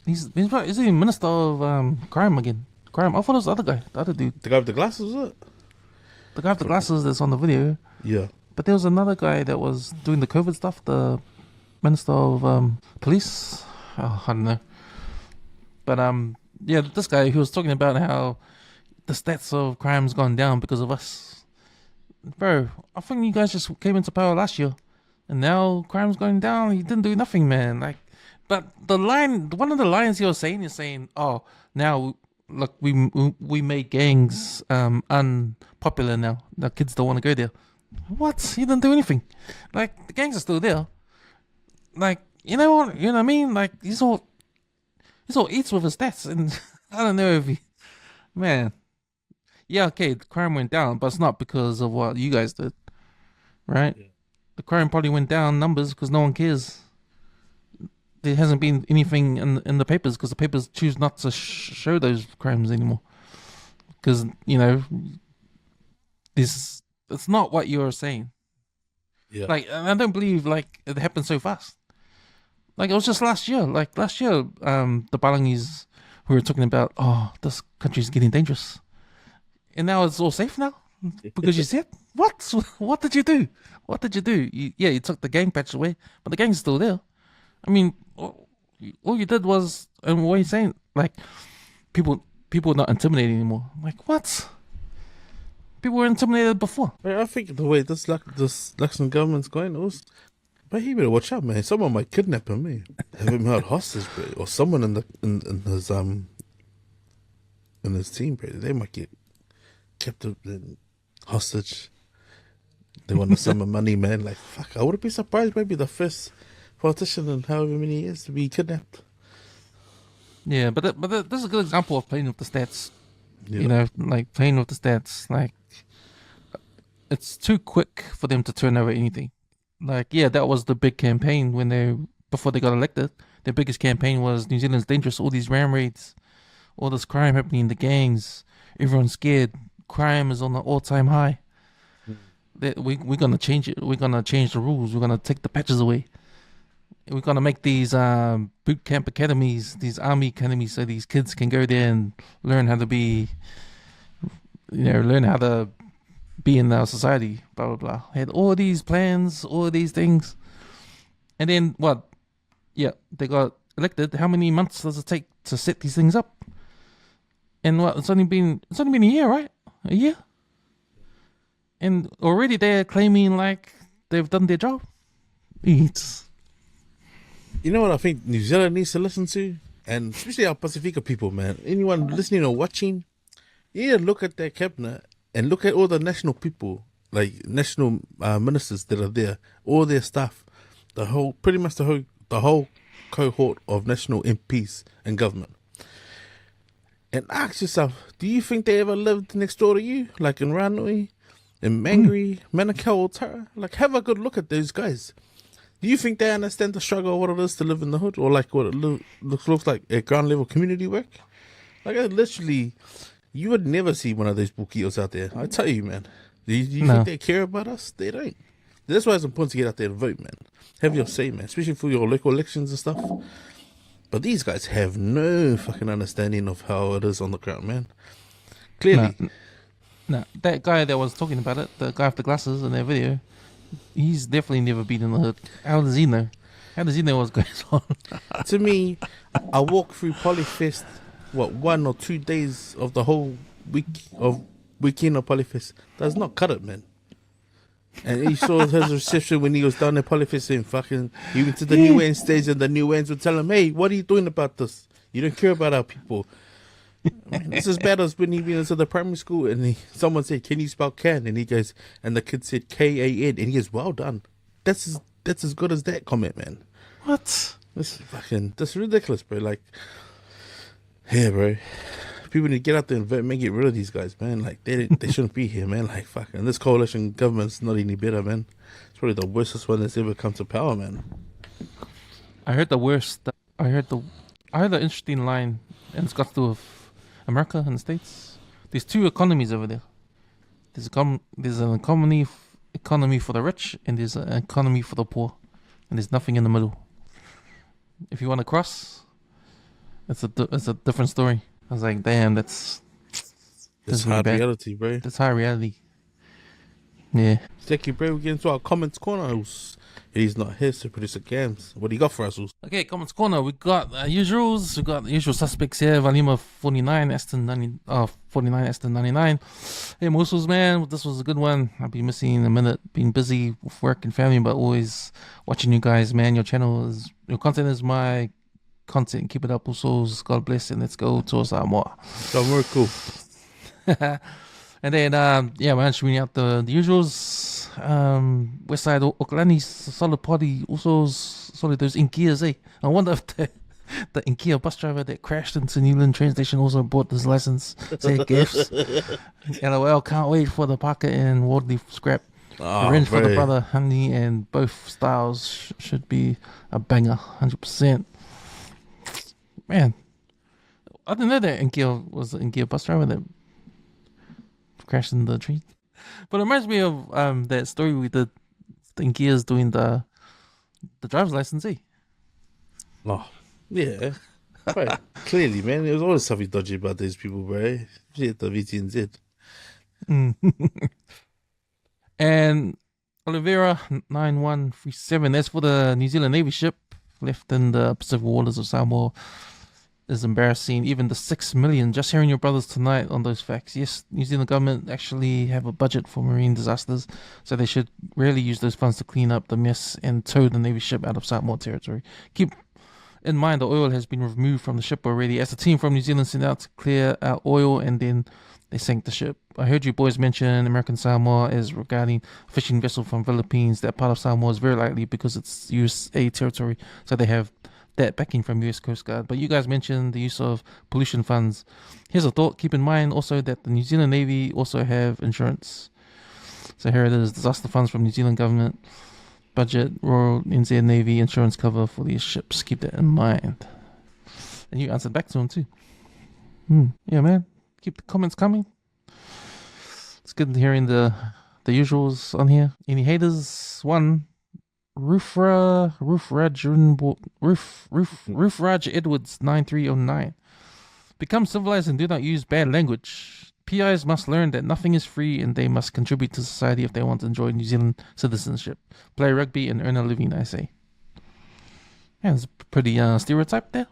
He's is he Minister of Crime again? Crime. I thought it was the other guy, the other dude. The guy with the glasses, was it? The guy with the glasses that's on the video. Yeah. But there was another guy that was doing the COVID stuff, the Minister of Police. Oh, I don't know. But yeah, this guy, he was talking about how the stats of crime's gone down because of us. Bro, I think you guys just came into power last year, and now crime's going down. He didn't do nothing, man. Like, but one of the lines he was saying is saying, "Oh, now look, we made gangs unpopular now. The kids don't want to go there." What? He didn't do anything. Like, the gangs are still there. Like, you know what I mean? Like, he's all eats with his stats, and I don't know if he, man. Yeah, okay, the crime went down, but it's not because of what you guys did, right? Yeah. The crime probably went down numbers because no one cares. There hasn't been anything in the papers because the papers choose not to show those crimes anymore. Because, it's not what you're saying. Yeah. Like, and I don't believe, like, it happened so fast. Like, it was just last year. Like, last year, the Balangis, we were talking about, oh, this country's getting dangerous. And now it's all safe now? Because you said, what? What did you do? What did you do? You took the gang patch away, but the gang's still there. I mean, all you did was, and what you're saying, like, people are not intimidated anymore. Like, what? People were intimidated before. I think the way this Luxon government's going, but he better watch out, man. Someone might kidnap him, man. Have him held hostage, bro. Or someone in his team, bro. They might get kept up in hostage. They want some money, man. Like, fuck, I wouldn't be surprised. Maybe the first politician in however many years to be kidnapped. Yeah, but this is a good example of playing with the stats. Yeah. Like playing with the stats. Like, it's too quick for them to turn over anything. Like, yeah, that was the big campaign before they got elected. Their biggest campaign was New Zealand's dangerous. All these ram raids, all this crime happening, the gangs, everyone's scared. Crime is on the all-time high. We're gonna change it. We're gonna change the rules. We're gonna take the patches away. We're gonna make these boot camp academies, these army academies, so these kids can go there and learn how to be, learn how to be in our society. Blah blah blah. Had all these plans, all these things, and then what? Yeah, they got elected. How many months does it take to set these things up? And what? It's only been a year, right? A year. And already they're claiming like they've done their job. It's... You know what I think New Zealand needs to listen to? And especially our Pasifika people, man. Anyone listening or watching, you need to look at their cabinet and look at all the national people, like national ministers that are there, all their staff, pretty much the whole cohort of national MPs and government. And ask yourself, do you think they ever lived next door to you? Like in Ranui, in Mangere, Manukau, or Tara? Like, have a good look at those guys. Do you think they understand the struggle of what it is to live in the hood? Or like what it looks like at ground level community work? Like, literally, you would never see one of those bukios out there. I tell you, man. Do you think they care about us? They don't. That's why it's important to get out there and vote, man. Have your say, man. Especially for your local elections and stuff. But these guys have no fucking understanding of how it is on the ground, man. Clearly. No, that guy that was talking about it, the guy with the glasses in that video, he's definitely never been in the hood. How does he know? How does he know what's going on? To me, I walk through Polyfest, 1 or 2 days of the whole weekend of Polyfest. Does not cut it, man. And he saw his reception when he was down at Polyfest and fucking, he went to the New End stage and the New Ends would tell him, hey, what are you doing about this? You don't care about our people. Man, it's as bad as when he went into the primary school and someone said, "Can you spell can?" And he goes, and the kid said KAN, and he goes, "Well done." That's as good as that comment, man. What? That's ridiculous, bro. Like, yeah, bro. People need to get out there and vote, man. Get rid of these guys, man. Like, they shouldn't be here, man. Like, fucking, this coalition government's not any better, man. It's probably the worstest one that's ever come to power, man. I heard the worst. I heard the interesting line, and it's got to do with America and the States. There's two economies over there. There's an economy for the rich, and there's an economy for the poor, and there's nothing in the middle. If you want to cross, it's a different story. I was like, damn, that's hard bad. reality, bro. That's hard reality. Yeah. Thank you, bro. We get into our comments corner. He's not here, so producer Gams. What do you got for us? Okay, comments corner. We got usuals. We got the usual suspects here. Valima 49, Aston 99. Hey, Usos, man. This was a good one. I'll be missing a minute, being busy with work and family, but always watching you guys, man. Your content is my content. Keep it up, Usos. God bless, and let's go Toa Samoa. So very cool. And then, man, shooting out the usuals. Westside Oklani, solid party, Usos, solid those Inkias, eh? I wonder if the Inkia bus driver that crashed into New Zealand train station also bought his license. Say gifts. LOL, can't wait for the Parker and Wardley scrap. Revenge for the brother, honey, and both styles should be a banger, 100%. Man, I didn't know that Inkia was an Inkia bus driver that crashed in the tree. But it reminds me of that story we did in Gears doing the driver's license, eh? Oh, yeah. Right. Clearly, man. There was always something dodgy about these people, bro. Shit, the VTNZ. And Oliveira 9137, that's for the New Zealand Navy ship left in the Pacific waters of Samoa. Is embarrassing. Even the 6 million, just hearing your brothers tonight on those facts. Yes, New Zealand government actually have a budget for marine disasters, so they should really use those funds to clean up the mess and tow the Navy ship out of Samoa territory. Keep in mind the oil has been removed from the ship already, as the team from New Zealand sent out to clear out oil, and then they sank the ship. I heard you boys mention American Samoa as regarding a fishing vessel from Philippines. That part of Samoa is very likely because it's USA territory, so they have that backing from US Coast Guard. But you guys mentioned the use of pollution funds. Here's a thought. Keep in mind also that the New Zealand Navy also have insurance. So here it is, disaster funds from New Zealand government budget, Royal NZ Navy insurance cover for these ships. Keep that in mind. And you answered back to him too. Yeah, man. Keep the comments coming. It's good hearing the usuals on here. Any haters? One. Roofraj Edwards 9309. Become civilized and do not use bad language. PIs must learn that nothing is free and they must contribute to society if they want to enjoy New Zealand citizenship. Play rugby and earn a living, I say. Yeah, it's pretty stereotype there.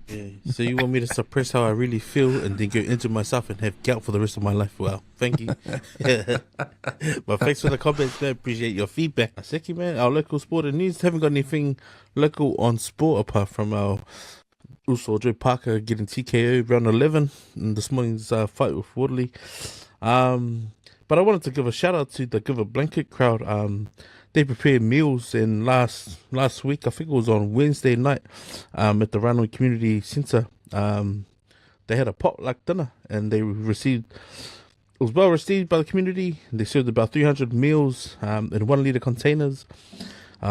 Yeah. So you want me to suppress how I really feel and then go into myself and have gout for the rest of my life? Well, thank you. But thanks for the comments, man. Appreciate your feedback. Second, man, our local sport and news. Haven't got anything local on sport apart from our Uso Joe Parker getting TKO round 11 in this morning's fight with Wardley. But I wanted to give a shout out to the Give a Blanket crowd. They prepared meals, and last week, I think it was on Wednesday night, at the Ranui Community Centre, they had a potluck dinner, and it was well received by the community. They served about 300 meals in 1 litre containers,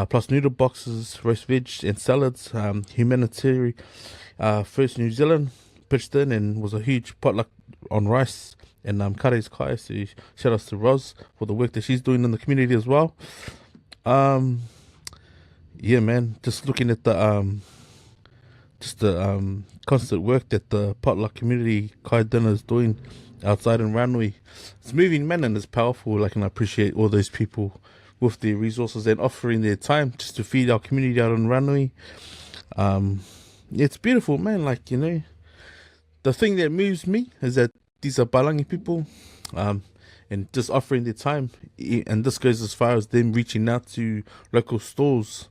plus noodle boxes, roast veg and salads. Humanitarian First New Zealand pitched in and was a huge potluck on rice and kare's kai. So shout outs to Roz for the work that she's doing in the community as well. Yeah, man, just looking at the constant work that the potluck community kai dinner is doing outside in Ranui. It's moving, man, and it's powerful. And I appreciate all those people with their resources and offering their time just to feed our community out in Ranui. It's beautiful, man. The thing that moves me is that these are Palangi people, and just offering their time, and this goes as far as them reaching out to local stores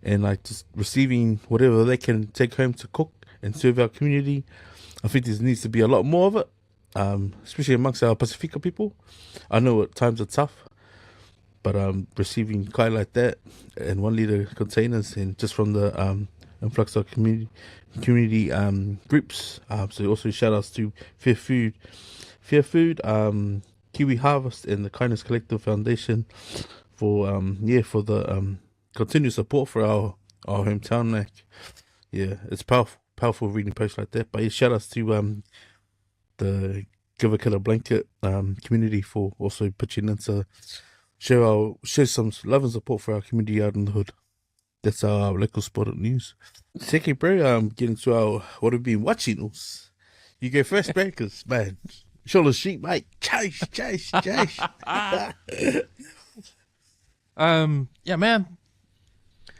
and just receiving whatever they can take home to cook and serve our community. I think there needs to be a lot more of it, especially amongst our Pasifika people. I know at times are tough, but receiving kai like that in 1 liter containers and just from the influx of community groups. So also shout outs to Fair Food, Kiwi Harvest, and the Kindness Collective Foundation for the continued support for our hometown. Like, yeah, it's powerful reading posts like that. But yeah, shout outs to the Give a Killer Blanket community for also pitching in to show some love and support for our community out in the hood. That's our local spotted news. Second, bro, getting to our what we've been watching. You go first, bro, because man, shoulder sheep, mate. Chase. Yeah, man.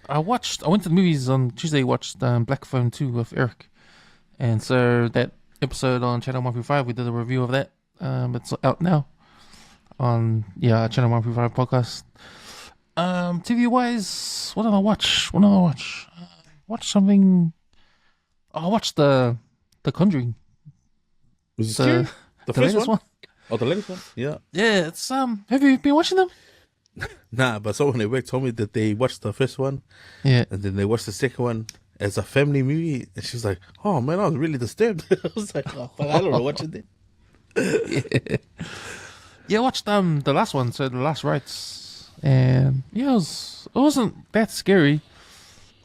I went to the movies on Tuesday. Watched Black Phone 2 with Eric, and so that episode on Channel 135, we did a review of that. It's out now on Channel 135 podcast. TV wise, what did I watch? Watch something. I watched the Conjuring. Was it scary? The first latest one? Oh, the latest one? Yeah. Yeah, it's have you been watching them? Nah, but someone at work told me that they watched the first one. Yeah. And then they watched the second one as a family movie. And she was like, oh man, I was really disturbed. I was like, oh, fuck, I don't know what you did. Yeah, I watched the last one, so The Last Rites. And yeah, it wasn't that scary.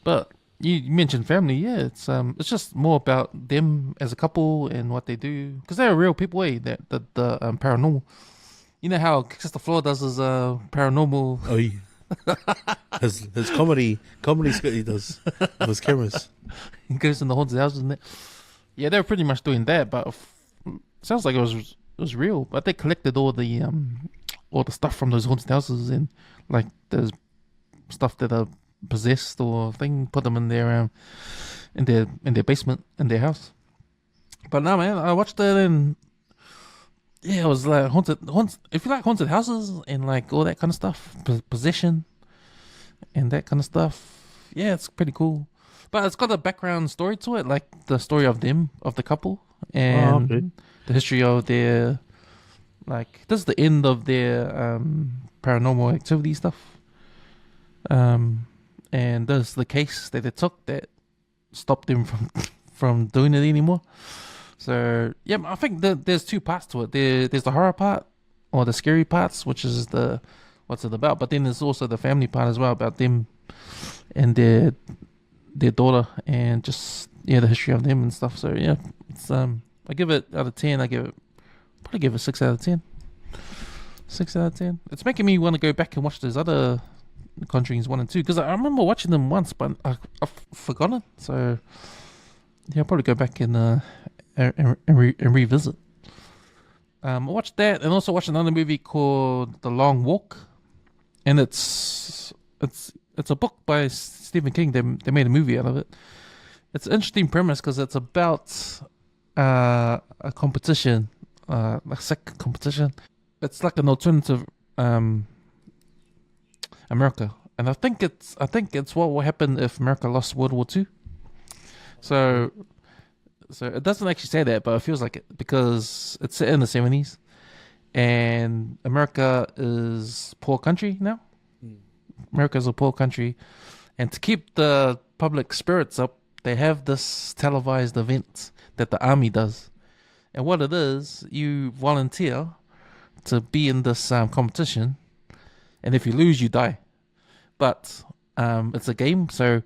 But you mentioned family, yeah. It's just more about them as a couple and what they do. Because they're real people, the paranormal. You know how Sister Floor does his paranormal. Oh, yeah. his comedy skit he does with his cameras. He goes in the haunted houses and that. Yeah, they're pretty much doing that, but sounds like it was real. But they collected all the stuff from those haunted houses and like the stuff that are possessed or thing, put them in their basement in their house. But no, man, I watched it and. Yeah, it was like haunted. If you like haunted houses and like all that kind of stuff, possession and that kind of stuff, yeah, it's pretty cool. But it's got a background story to it, like the story of the couple, and the history of their, like, this is the end of their paranormal activity stuff. And there's the case that they took that stopped them from doing it anymore. So, yeah, I think there's two parts to it. There's the horror part, or the scary parts, which is what's it about. But then there's also the family part as well, about them and their daughter, and just, the history of them and stuff. So, yeah, it's I give it out of 10. Probably give it 6 out of 10. 6 out of 10. It's making me want to go back and watch those other Conjurings 1 and 2, because I remember watching them once, but I've forgotten. So, yeah, I'll probably go back and revisit. I watched that, and also watched another movie called The Long Walk, and it's a book by Stephen King. They made a movie out of it. It's an interesting premise because it's about a competition, a sick competition. It's like an alternative America, and I think it's what will happen if America lost World War II. So it doesn't actually say that, but it feels like it, because it's set in the 70s, and America is a poor country now. America's a poor country, and to keep the public spirits up, they have this televised event that the army does. And what it is, you volunteer to be in this competition, and if you lose, you die. But it's a game, so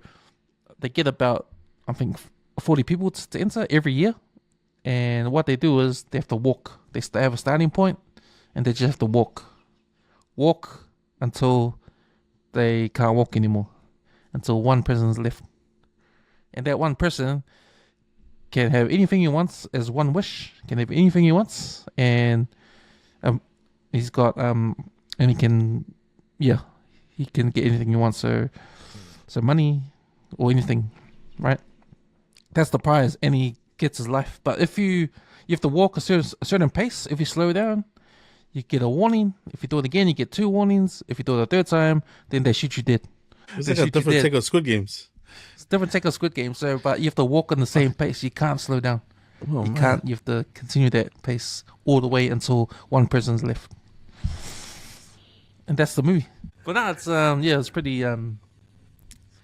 they get about, I think, 40 people to enter every year, and what they do is they have to walk. They have a starting point, and they just have to walk until they can't walk anymore, until one person's left, and that one person can have anything he wants as one wish. Can have anything he wants, and he's got and he can get anything he wants. So money or anything, right? That's the prize, and he gets his life. But if you have to walk a certain pace. If you slow down, you get a warning. If you do it again, you get 2 warnings. If you do it a third time, then they shoot you dead. It's like a different take of Squid Games. It's different take of Squid Games. So, but you have to walk on the same pace. You can't slow down. Oh, You man. can't. You have to continue that pace all the way until one person's left, and that's the movie. But now it's it's pretty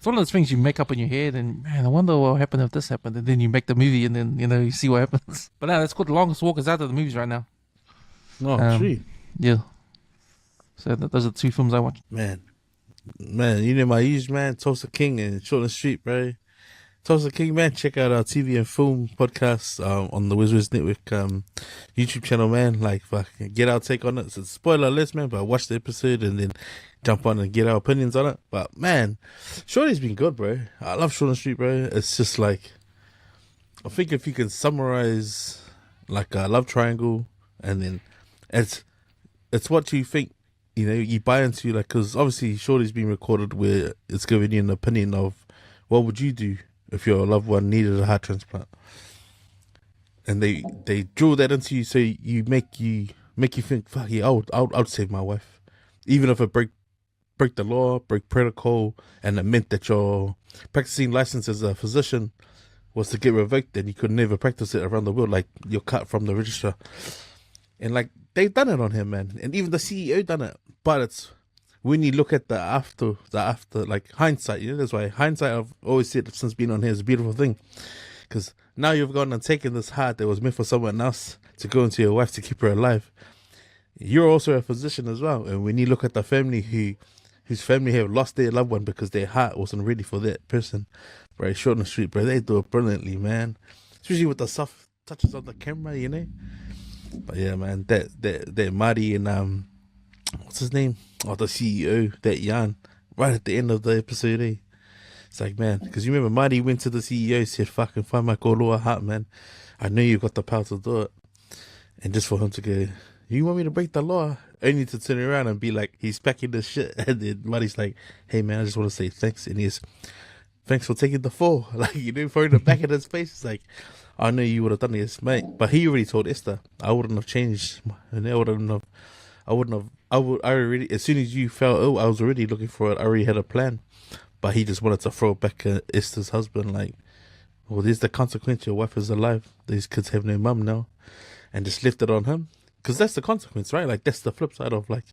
It's one of those things you make up in your head, and man, I wonder what happened if this happened, and then you make the movie, and then you see what happens. But now it's called The Longest Walk is out of the movies right now. Oh, gee. Yeah. So those are the two films I watched. Man, you know my huge man, Tosa King and Short Street, bro. Tosa King, man, check out our TV and film podcast on the WesWes Network YouTube channel, man. Like, fuck, get our take on it. It's a spoiler list, man, but watch the episode and then jump on and get our opinions on it. But, man, Shorty's been good, bro. I love Short Street, bro. It's just like, I think if you can summarize, like, a love triangle, and then it's what you think, you buy into, like, because obviously Shorty's been recorded where it's giving you an opinion of what would you do if your loved one needed a heart transplant, and they draw that into you, so you make you think, fuck yeah, I'd save my wife, even if it break the law, break protocol, and it meant that your practicing license as a physician was to get revoked, and you could never practice it around the world, like you're cut from the register. And like they've done it on him, man, and even the CEO done it. But it's when you look at the after, like hindsight, that's why hindsight, I've always said since being on here, is a beautiful thing. Because now you've gone and taken this heart that was meant for someone else to go into your wife to keep her alive. You're also a physician as well. And when you look at the family whose family have lost their loved one because their heart wasn't ready for that person, bro, Short and Street, bro, they do it brilliantly, man. Especially with the soft touches on the camera, But yeah, man, that Marty and what's his name? Oh, the CEO, that Jan, right at the end of the episode, eh? It's like, man, because you remember Marty went to the CEO, said, fucking find my Koloa heart, man. I know you got the power to do it. And just for him to go, you want me to break the law? Only to turn around and be like, he's packing this shit. And then Marty's like, hey, man, I just want to say thanks. And he's, thanks for taking the fall. Like, throwing the back in his face. It's like, I know you would have done this, mate. But he already told Esther, I wouldn't have changed. And as soon as you fell ill, I was already looking for it. I already had a plan. But he just wanted to throw it back at Esther's husband, like, well, there's the consequence. Your wife is alive. These kids have no mum now. And just left it on him. Because that's the consequence, right? Like, that's the flip side of, like,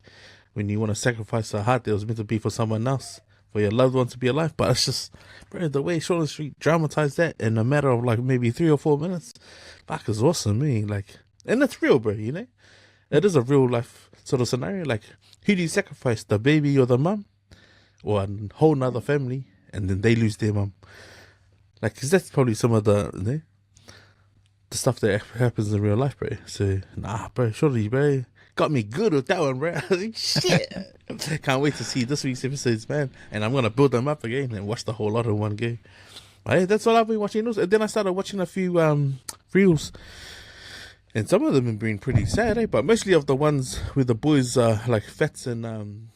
when you want to sacrifice a heart that was meant to be for someone else, for your loved one to be alive. But it's just, bro, the way Short Street dramatized that in a matter of, like, maybe 3 or 4 minutes, fuck, is awesome, me. Like, and it's real, bro, It is a real life sort of scenario. Like, who do you sacrifice, the baby or the mum? Or a whole nother family, and then they lose their mum. Like, because that's probably some of the stuff that happens in real life, bro. So, nah, bro, surely, bro, got me good with that one, bro. I was like, shit. Can't wait to see this week's episodes, man. And I'm going to build them up again and watch the whole lot in one go. Right, that's all I've been watching. And then I started watching a few reels. And some of them have been pretty sad, But mostly of the ones where the boys, like Fats and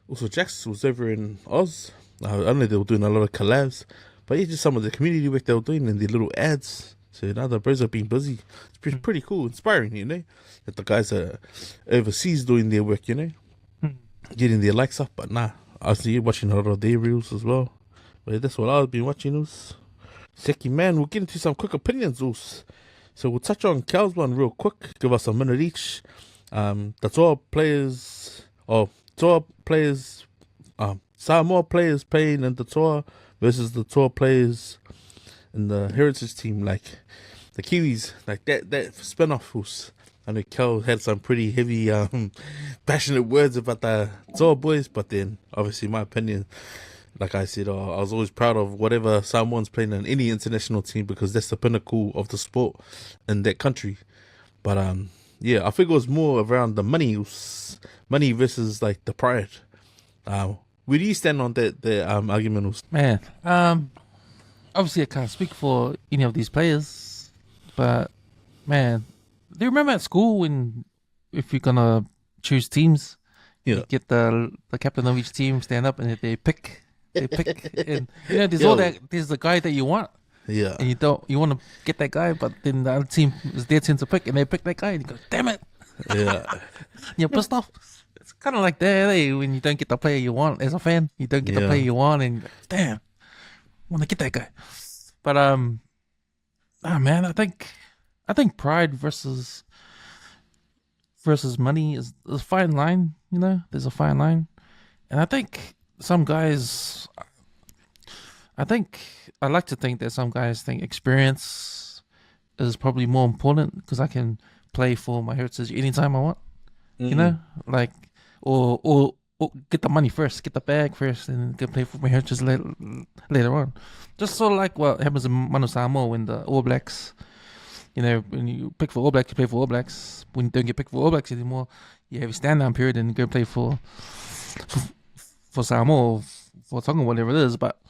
also Jax was over in Oz. I know they were doing a lot of collabs. But yeah, just some of the community work they were doing and the little ads. So now the bros are being busy. It's pretty cool, inspiring, that the guys are overseas doing their work, getting their likes up. But nah, I was watching a lot of their reels as well. But that's what I've been watching. Seki, man, we'll get into some quick opinions. So we'll touch on Cal's one real quick. Give us a minute each. The Toa players, Samoa players playing in the Toa versus the Toa players in the Heritage team, like the Kiwis, like that spin-off. I know Kel had some pretty heavy, passionate words about the Toa boys, but then obviously my opinion, like I said, I was always proud of whatever Samoans playing in any international team because that's the pinnacle of the sport in that country. But yeah, I think it was more around the money versus like the pride. Where do you stand on that argument? Man, obviously I can't speak for any of these players, but man, do you remember at school when if you're gonna choose teams, you get the captain of each team stand up and they pick, and there's all that. There's the guy that you want, and you want to get that guy, but then the other team is their turn to pick, and they pick that guy, and you go, damn it, you're pissed off. It's kind of like that, when you don't get the player you want as a fan, you don't get the player you want, and you're like, damn, I want to get that guy. But man, I think pride versus money is a fine line. You know, there's a fine line, and I think some guys. I like to think that some guys think experience is probably more important because I can play for my heritage anytime I want. You know, like or get the money first, get the bag first, and can play for my heritage later on. Just sort of like what happens in Manu Samoa when the All Blacks. You know, when you pick for All Blacks, you play for All Blacks. When you don't get picked for All Blacks anymore, you have a stand down period and go play for Samoa or for Tonga, whatever it is. But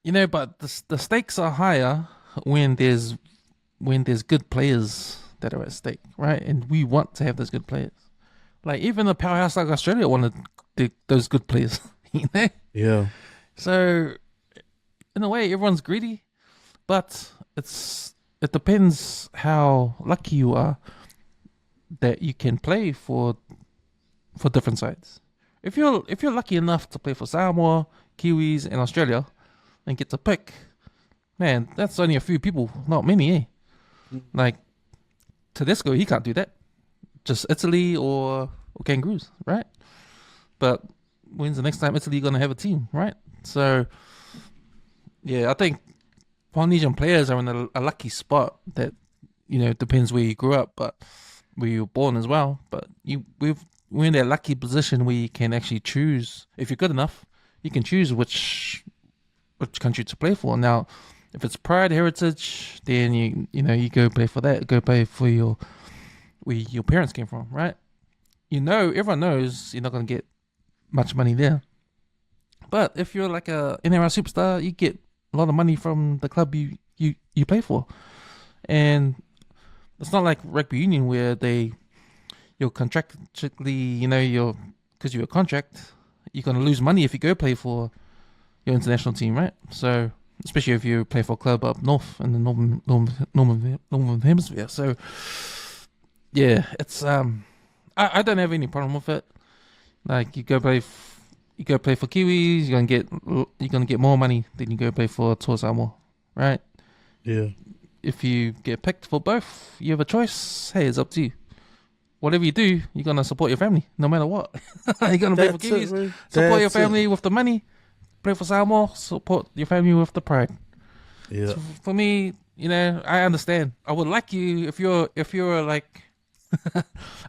you know, but the stakes are higher when there's good players that are at stake, right? And we want to have those good players. Like even a powerhouse like Australia wanted those good players, you know. Yeah. So in a way, everyone's greedy, but it depends how lucky you are that you can play for different sides. If you're lucky enough to play for Samoa, Kiwis, and Australia, and get to pick, man, that's only a few people, not many, eh? Like Tedesco, he can't do that. Just Italy or Kangaroos, right? But when's the next time Italy gonna have a team, right? So yeah, I think Polynesian players are in a lucky spot that, you know, depends where you grew up, but where you were born as well. But we're in that lucky position where you can actually choose. If you're good enough, you can choose which country to play for. Now, if it's pride heritage, then you go play for that. Go play for where your parents came from, right? You know, everyone knows you're not gonna get much money there. But if you're like a NRL superstar, you get a lot of money from the club you play for. And it's not like rugby union where you're contractually, you know, because you're a contract, you're gonna lose money if you go play for your international team, right? So especially if you play for a club up north in the northern hemisphere. So yeah, it's I don't have any problem with it. Like you go play for Kiwis, you're gonna get more money than you go play for Toa Samoa, right? Yeah. If you get picked for both, you have a choice. Hey, it's up to you. Whatever you do, you're gonna support your family, no matter what. You're gonna play for Kiwis, support your family with the money. Play for Samoa, support your family with the pride. Yeah. So for me, you know, I understand. I would like you if you're like,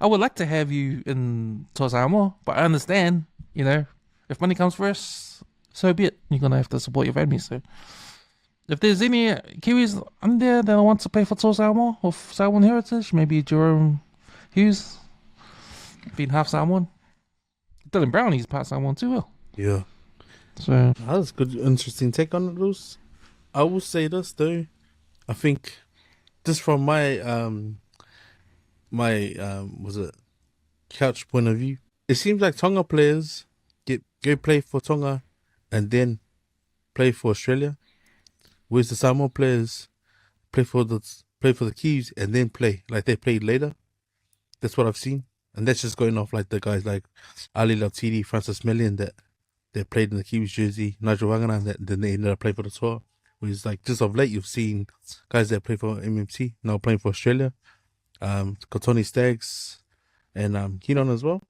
I would like to have you in Toa Samoa, but I understand. You know, if money comes first, so be it. You're gonna have to support your family. So if there's any Kiwis on there that want to play for Toa Samoa or Samoan heritage, maybe Jerome Hughes, being half Samoan. Dylan Brown, he's part Samoan too. Well. Yeah. So That's a good, interesting take on it, Luce. I will say this though. I think just from my was it couch point of view, it seems like Tonga players go play for Tonga and then play for Australia, whereas the Samoa players play for the Kiwis and then play like they played later. That's what I've seen, and that's just going off like the guys like Ali Lautiti, Francis Million that they played in the Kiwis jersey, Nigel Wangana, and then they ended up playing for the Toa. Whereas like just of late you've seen guys that play for MMC now playing for Australia, Kotoni Staggs and Keenan as well.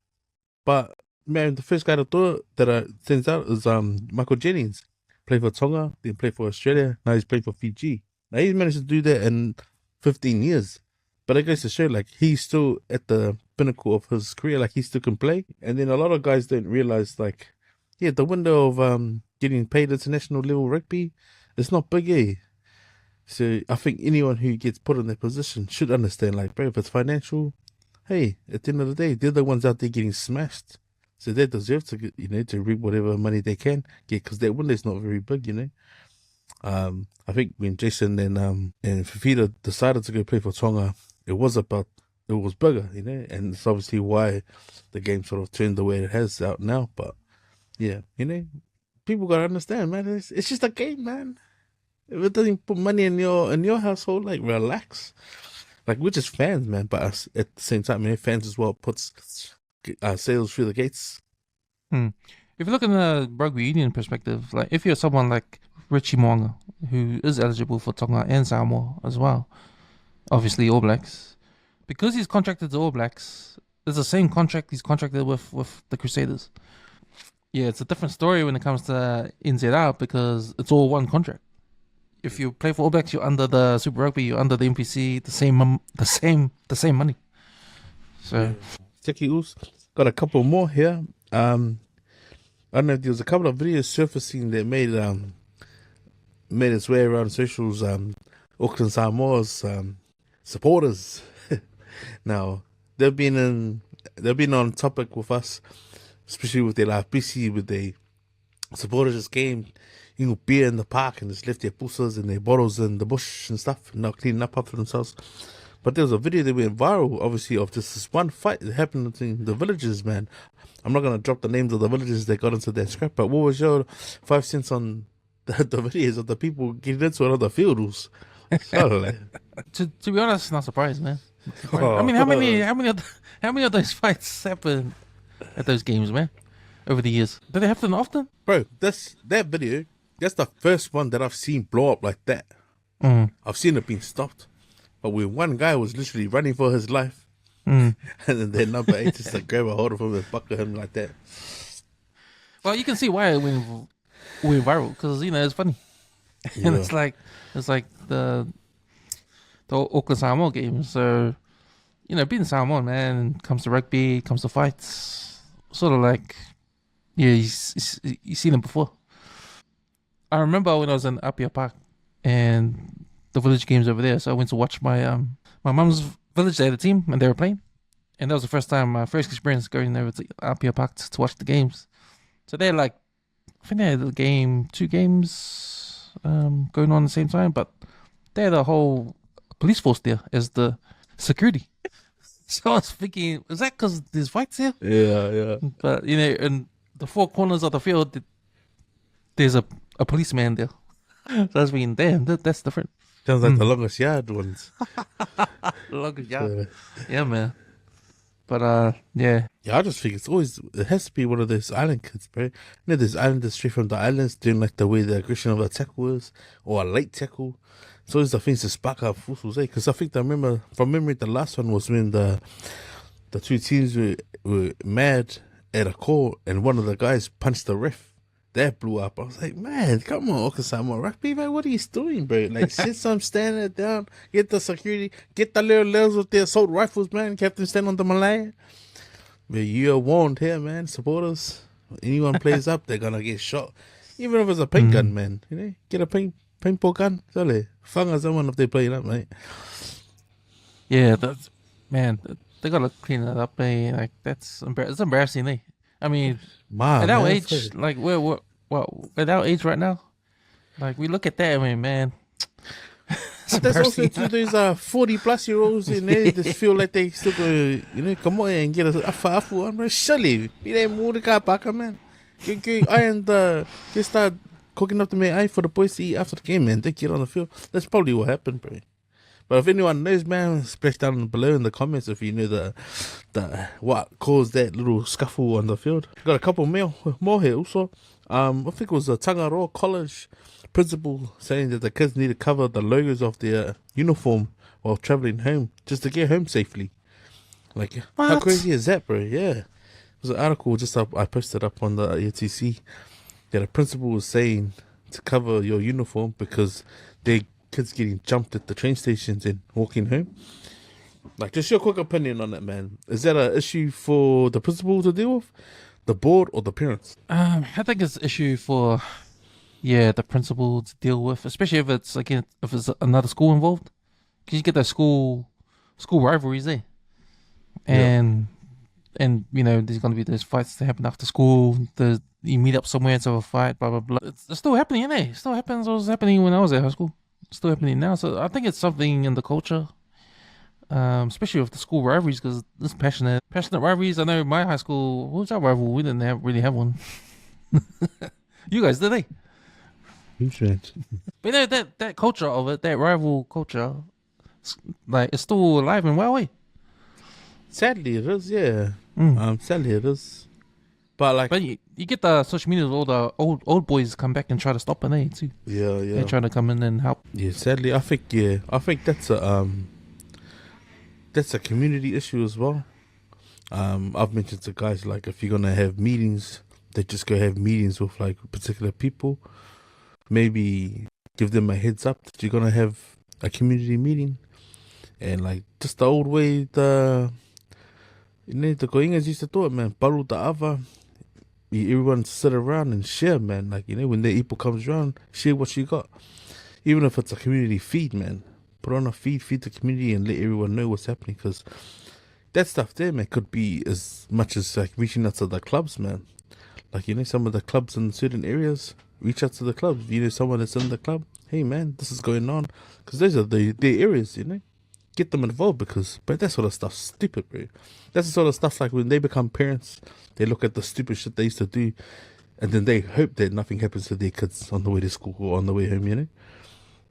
But man, the first guy that sends out is Michael Jennings. Played for Tonga, then played for Australia, now he's playing for Fiji. Now he's managed to do that in 15 years. But it goes to show like he's still at the pinnacle of his career, like he still can play. And then a lot of guys don't realise like, yeah, the window of getting paid international level rugby, it's not big, eh? So I think anyone who gets put in that position should understand, like, bro, if it's financial, hey, at the end of the day, they're the ones out there getting smashed. So they deserve to get, to reap whatever money they can get, because that window's not very big, I think when Jason and Fafita decided to go play for Tonga, it was bigger, and it's obviously why the game sort of turned the way it has out now. But yeah, people gotta understand, man. It's just a game, man. If it doesn't put money in your household, like, relax. Like, we're just fans, man. But us, at the same time, fans as well puts sales through the gates. If you look in the rugby union perspective, like if you're someone like Richie Mo'unga, who is eligible for Tonga and Samoa as well. Obviously, All Blacks. Because he's contracted to All Blacks, it's the same contract he's contracted with the Crusaders. Yeah, it's a different story when it comes to NZR because it's all one contract. If you play for All Blacks, you're under the Super Rugby, you're under the NPC, the same money. So, Teki Us. Got a couple more here. I don't know if there was a couple of videos surfacing that made its way around socials. Auckland Samoa's supporters. Now they've been on topic with us, especially with their PC, with their supporters just came, beer in the park and just left their pusas and their bottles in the bush and stuff, and not cleaning up after themselves. But there was a video that went viral, obviously, of just this one fight that happened between the villagers, man. I'm not gonna drop the names of the villagers that got into that scrap, but what was your 5 cents on the videos of the people getting into it on the fields? to be honest, not surprised, man. I mean, how many of those fights happen at those games, man? Over the years, do they happen often? Bro, that video, that's the first one that I've seen blow up like that. I've seen it being stopped, but when one guy was literally running for his life, and then their number 8 just like grab a hold of him and buckle him like that. Well, you can see why it went viral because it's funny, and it's like the Auckland Samoa game. So being Samoan, man, comes to rugby, comes to fights, sort of like you've seen them before. I remember when I was in Apia Park and the village games over there, so I went to watch my mum's village. They had a team and they were playing, and that was the first experience going over to Apia Park to watch the games. So they're like, I think they had two games going on at the same time, but they had a whole police force there as the security. So I was thinking, is that because there's fights here? Yeah. But in the four corners of the field, there's a policeman there. So I was thinking, damn, that's different. Sounds like the longest yard ones. Longest yard. Yeah, man. But yeah. Yeah, I just think it has to be one of those island kids, bro. There's islanders straight from the islands doing like the way the aggression of a tackle is, or a late tackle. It's always the things to spark up fools, because I think from memory, the last one was when the two teams were mad at a call and one of the guys punched the ref. That blew up. I was like, man, come on, Auckland Samoa Rugby, man, what are you doing, bro? Like, sit some standing down, get the security, get the little levels with their assault rifles, man, kept them stand on the Malaya. But you're warned here, man, supporters. Anyone plays up, they're gonna get shot. Even if it's a paint gun, man, get a paintball gun. Sorry, fanga someone if they're playing up, mate. Yeah, man, they gotta clean that up, man. Like it's embarrassing, eh? I mean, at our age, like we're at our age right now, like we look at that, I mean, man. But that's also to those 40-plus-year-olds in there just feel like they still go, come on and get a afu. I'm like, surely, be there more to baka, man. Just start cooking up the meat for the boys to eat after the game, man. They get on the field. That's probably what happened, bro. But if anyone knows, man, splash down below in the comments if you know the what caused that little scuffle on the field. Got a couple more here also. I think it was a Tangaroa College principal saying that the kids need to cover the logos of their uniform while travelling home just to get home safely. Like, what? How crazy is that, bro? Yeah. It was an article I posted up on the ATC that a principal was saying to cover your uniform because they kids getting jumped at the train stations and walking home. Like, just your quick opinion on that, man. Is that an issue for the principal to deal with, the board, or the parents? I think it's an issue for the principal to deal with, especially if it's another school involved, because you get those school rivalries there, and there's gonna be those fights that happen after school. You meet up somewhere to have a fight, blah blah blah. It's still happening, isn't it? It still happens. It was happening when I was at high school. It's still happening now. So I think it's something in the culture, especially with the school rivalries, because this passionate rivalries. I know my high school, what was our rival? We didn't really have one. You guys, did they? But that culture of it, that rival culture, like it's still alive and well, eh? Sadly it is, yeah. Sadly it is. But you get the social media, all the old boys come back and try to stop it, too. Yeah, yeah. They try to come in and help. Yeah, sadly, I think that's a community issue as well. I've mentioned to guys, like, if you're gonna have meetings, they just go have meetings with like particular people. Maybe give them a heads up that you're gonna have a community meeting, and like just the old way the koingas used to do it, man. Paru ta'ava. Everyone sit around and share, man. Like, when the ipo comes around, share what you got. Even if it's a community feed, man. Put on a feed the community and let everyone know what's happening. Because that stuff there, man, could be as much as like reaching out to the clubs, man. Like, some of the clubs in certain areas, reach out to the clubs. Someone that's in the club, hey, man, this is going on. Because those are their areas, Get them involved, but that sort of stuff's stupid, bro. That's the sort of stuff like when they become parents, they look at the stupid shit they used to do, and then they hope that nothing happens to their kids on the way to school or on the way home,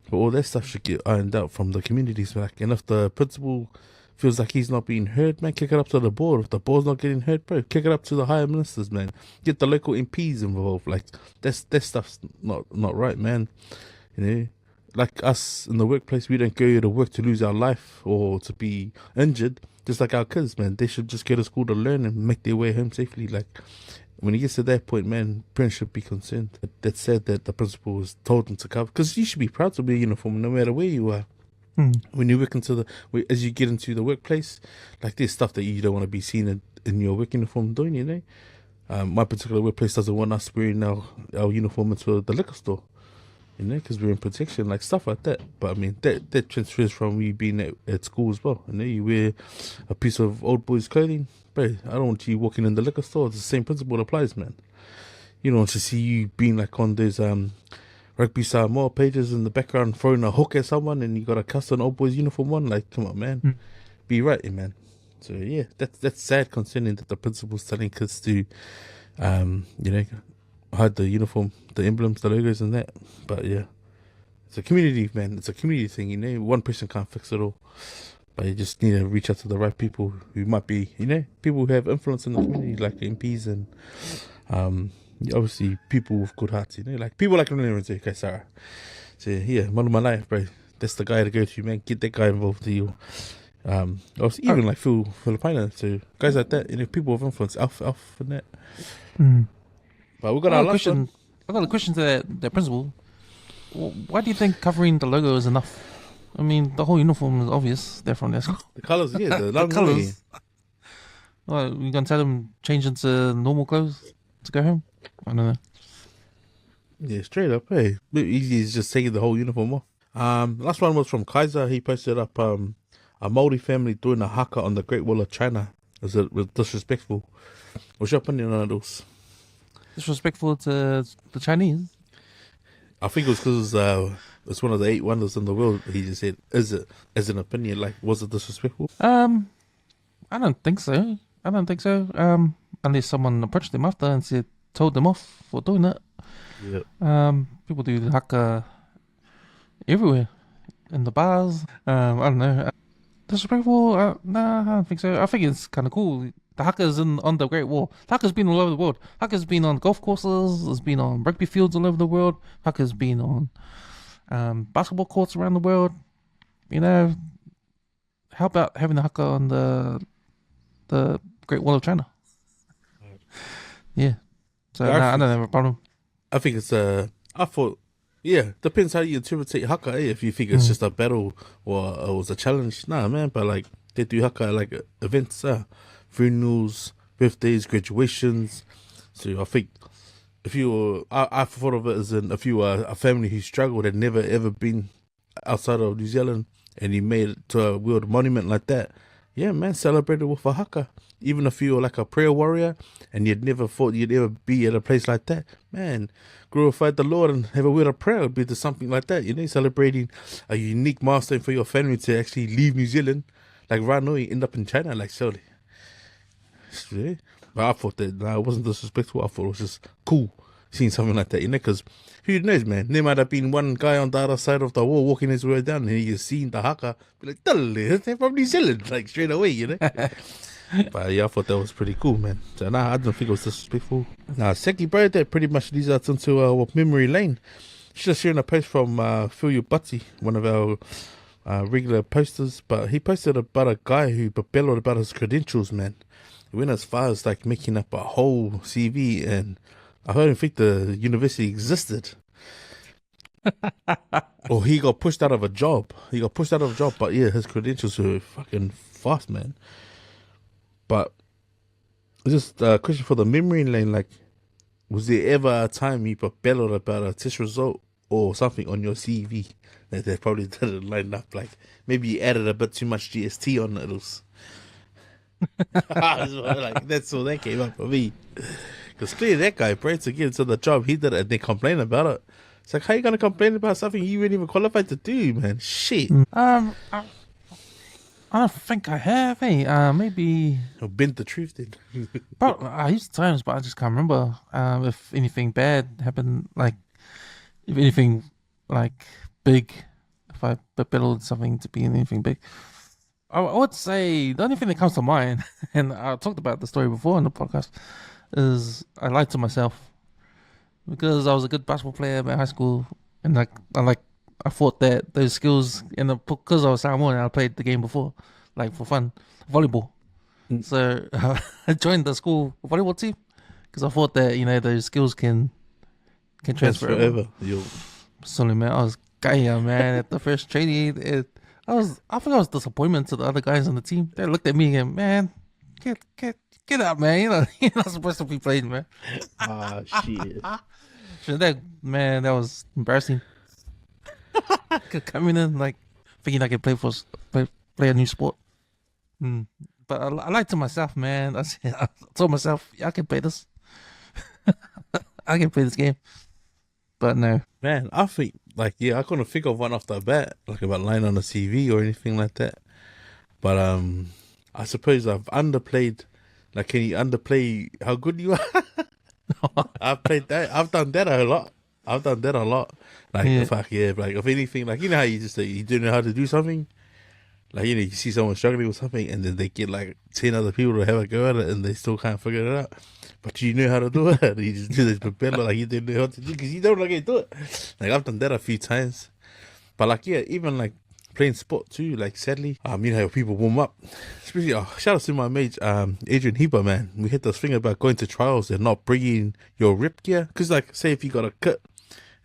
But all that stuff should get ironed out from the communities, man. And if the principal feels like he's not being heard, man, kick it up to the board. If the board's not getting heard, bro, kick it up to the higher ministers, man. Get the local MPs involved. Like, that stuff's not right, man. Like us in the workplace, we don't go to work to lose our life or to be injured. Just like our kids, man. They should just go to school to learn and make their way home safely. Like, when it gets to that point, man, parents should be concerned. That's sad that the principal was told them to cover. Because you should be proud to wear a uniform no matter where you are. When you work as you get into the workplace, like, there's stuff that you don't want to be seen in your work uniform doing, My particular workplace doesn't want us wearing our uniform into the liquor store. Because we're in protection, like stuff like that. But I mean, that transfers from you being at school as well. You wear a piece of old boys' clothing, bro. I don't want you walking in the liquor store. It's the same principle applies, man. You don't want to see you being like on those Rugby Samoa pages in the background, throwing a hook at someone, and you got a custom old boys' uniform on. Like, come on, man, be right, man. So yeah, that's sad, concerning that the principal's telling kids to, hide the uniform, the emblems, the logos and that. But yeah, it's a community, man. It's a community thing, One person can't fix it all. But you just need to reach out to the right people who might be, people who have influence in the community, like MPs and obviously people with good hearts, like people like Renee okay, Sarah. So yeah, one of my life, bro. That's the guy to go to, man. Get that guy involved to you. Obviously, even like Filipina, so guys like that, people with influence, Alf and that. But we got our last one. I got a question to the principal. Why do you think covering the logo is enough? I mean, the whole uniform is obvious. They're from their school. The colours, yeah, the colours. Well, you gonna tell them change into normal clothes to go home? I don't know. Yeah, straight up, hey. He's just taking the whole uniform off. Last one was from Kaiser. He posted up a Māori family doing a haka on the Great Wall of China. Was disrespectful? What's your opinion on those? Disrespectful to the Chinese? I think it was because it's one of the 8 wonders in the world. He just said, "Is it?" As an opinion, like, was it disrespectful? I don't think so. Unless someone approached them after and told them off for doing it. Yeah. People do the haka everywhere, in the bars. I don't know. Disrespectful? Nah, I don't think so. I think it's kind of cool. The haka's on the Great Wall. The haka's been all over the world. Haka's been on golf courses. It's been on rugby fields all over the world. Haka's been on basketball courts around the world. How about having the haka on the Great Wall of China? Yeah. So I don't have a problem. I think it's depends how you interpret haka. If you think it's just a battle or it was a challenge, nah, man. But like, they do haka like events, funerals, birthdays, graduations. So I think I thought of it as if you were a family who struggled, had never ever been outside of New Zealand, and you made it to a world monument like that. Yeah, man, celebrate it with a haka. Even if you were like a prayer warrior and you'd never thought you'd ever be at a place like that, man, glorify the Lord and have a word of prayer. It'd be to something like that, celebrating a unique milestone for your family to actually leave New Zealand. Like right now, you end up in China, like, surely. Yeah. But I thought that it wasn't disrespectful. I thought it was just cool seeing something like that, because who knows, man? There might have been one guy on the other side of the wall walking his way down and he's seen the haka, be like, they're from New Zealand, like straight away, But yeah, I thought that was pretty cool, man. So nah, I don't think it was disrespectful. Nah, Seki, bro, that pretty much leads us into memory lane. Just sharing a post from Phil Butty, one of our regular posters, but he posted about a guy who bellowed about his credentials, man. He went as far as like making up a whole CV, and I don't think the university existed. Or he got pushed out of a job. But yeah, his credentials were fucking fast, man. But just a question for the memory lane, like, was there ever a time you bellowed about a test result or something on your CV that they probably didn't line up? Like, maybe you added a bit too much GST on it. Like, that's all that came up for me. Because clearly that guy, bro, to get into the job, he did it and they complain about it. It's like, how you going to complain about something you weren't even qualified to do, man? Shit. I don't think I have, maybe... Or bend the truth, then. But I used times, but I just can't remember if anything bad happened, like, if anything, like, big, if I belittled something to be anything big. I would say the only thing that comes to mind, and I talked about the story before in the podcast, is I lied to myself. Because I was a good basketball player at high school, and I thought that those skills, and because I was Samoan, I played the game before, like for fun, volleyball. So I joined the school volleyball team because I thought that those skills can transfer forever. Sorry, man, I was gay, man. At the first training, I think I was disappointment to the other guys on the team. They looked at me and, man, get out, man. You're not supposed to be playing, man. Ah, shit. So that was embarrassing. Coming in like thinking I could play a new sport. But I lied to myself, man. I told myself, yeah, I can play this. I can play this game. But no. Man, I think, like, yeah, I couldn't think of one off the bat, like about lying on a CV or anything like that. But I suppose I've underplayed. Like, can you underplay how good you are? I've played that. I've done that a lot. Like, if anything, like, how you just say you don't know how to do something. Like, you see someone struggling with something and then they get like 10 other people to have a go at it and they still can't figure it out. But you know how to do it. You just do this propeller like you don't know how to do because you don't know how to do it. Like, I've done that a few times. But like, yeah, even like playing sport too, like sadly, how people warm up. Especially, shout out to my mate, Adrian Heber, man. We had this thing about going to trials and not bringing your rip gear. Because like, say if you got a kit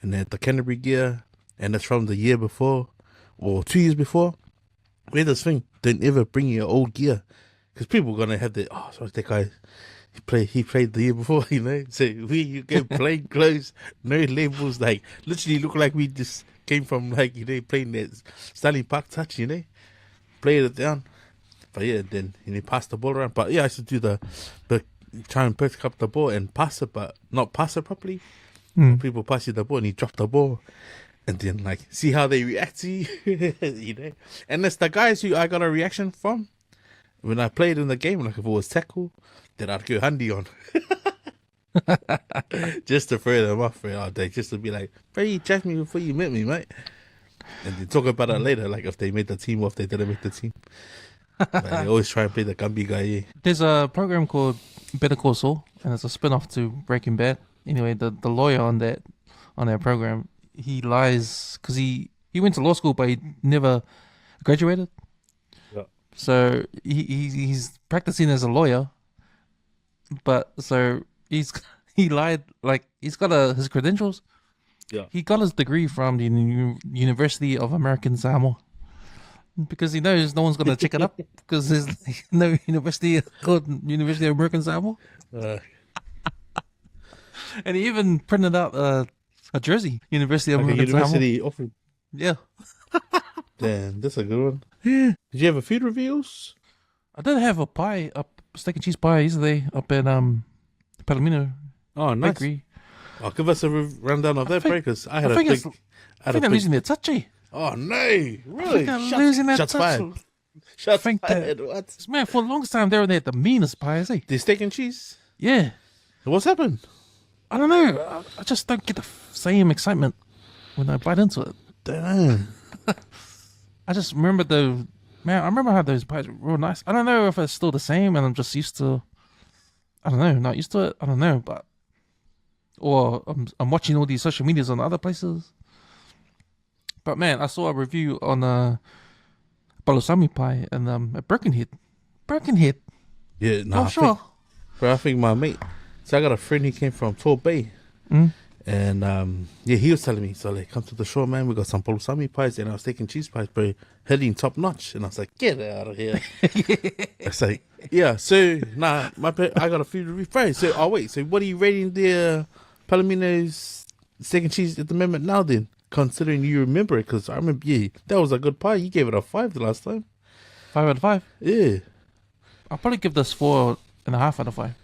and then the Canterbury gear and it's from the year before or 2 years before, we had this thing, don't ever bring your old gear. Because people are going to have that guy, he played the year before, So you get plain clothes, no labels, like literally look like we just came from like, playing that Stanley Park touch, played it down. But yeah, then pass the ball around. But yeah, I used to do the try and pick up the ball and pass it, but not pass it properly. People pass you the ball and you drop the ball. And then like see how they react to you, And it's the guys who I got a reaction from when I played in the game. Like if it was tackle, then I'd go handy on. Just to throw them off all day, just to be like, bro, you checked me before you met me, mate. And they talk about it later, like if they made the team or if they didn't make the team. Like, they always try and play the Gumby guy, yeah. There's a program called Better Call Saul, and it's a spin-off to Breaking Bad. Anyway, the lawyer on that program, he lies because he went to law school, but he never graduated. Yeah. So he's practicing as a lawyer, but so he lied, like he's got his credentials. Yeah. He got his degree from the University of American Samoa because he knows no one's gonna check it up because there's no university called University of American Samoa. And he even printed out a jersey, University of American University Samoa. Yeah. Damn, that's a good one. Yeah. Did you have a food reviews? I did have a pie, a steak and cheese pie yesterday up at Palomino. Oh, nice. Bakery. Oh, give us a rundown of that, because I think they're losing their touch, eh? Oh no! Really? Losing their shots touch. fired. Shots think fired. that- What? Man, for the longest time they were the meanest pies, eh? The steak and cheese. Yeah. What's happened? I don't know. I just don't get the same excitement when I bite into it. Damn. I just remember Man, I remember how those pies were real nice. I don't know if it's still the same and I'm just used to, I don't know, not used to it. I don't know, but, or I'm watching all these social medias on other places. But man, I saw a review on balsamic pie and at Birkenhead. Yeah, Oh, sure. I think my mate. So I got a friend. He came from Toa Bay, Mm. and yeah, he was telling me. So like, come to the shore, man. We got some balsamic pies, and I was taking cheese pies, bro, hitting top notch. And I was like, get out of here. It's like, yeah. So nah, I got a food review. Right. So wait. So what are you rating the Palomino's steak and cheese at the moment now? Then, considering you remember it, because I remember, yeah, that was a good pie. You gave it a 5 the last time. 5 out of 5. Yeah. I'll probably give this 4.5 out of 5.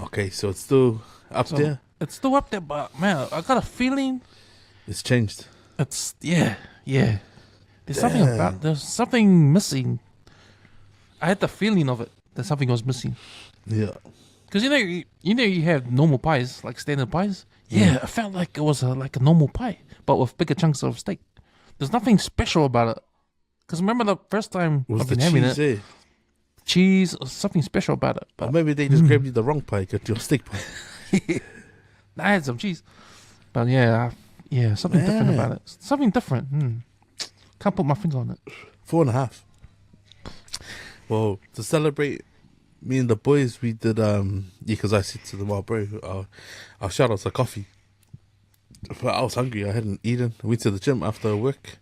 Okay, so it's still up there. It's still up there, but man, I got a feeling It's changed. it's yeah. There's something missing. I had the feeling of it that something was missing. Yeah. Because you have normal pies, like standard pies. Yeah, I felt like it was like a normal pie, but with bigger chunks of steak. There's nothing special about it. Because remember the first time Was I've the been having cheese it, there? cheese or something special about it. But But maybe they just grabbed you the wrong pie, got your steak pie. I had some cheese. But yeah, something different Man. about it. Something different. Can't put my finger on it. 4.5. Well, to celebrate, me and the boys, we did, because I said to them, oh, bro, I'll shout out to coffee. But I was hungry, I hadn't eaten. I went to the gym after work.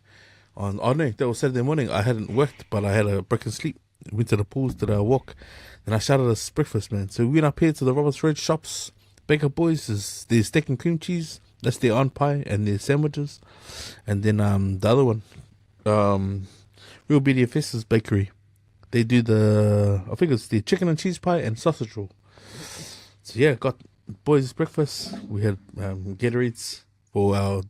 No, that was Saturday morning. I hadn't worked, but I had a break and sleep. Went to the pools, did a walk. Then I shouted us breakfast, man. So we went up here to the Roberts Road shops. Baker Boys, there's steak and cream cheese. That's their on pie and their sandwiches. And then the other one, Real BDFS's Bakery. They do I think it's the chicken and cheese pie and sausage roll. So yeah, got boys breakfast. We had Gatorades for our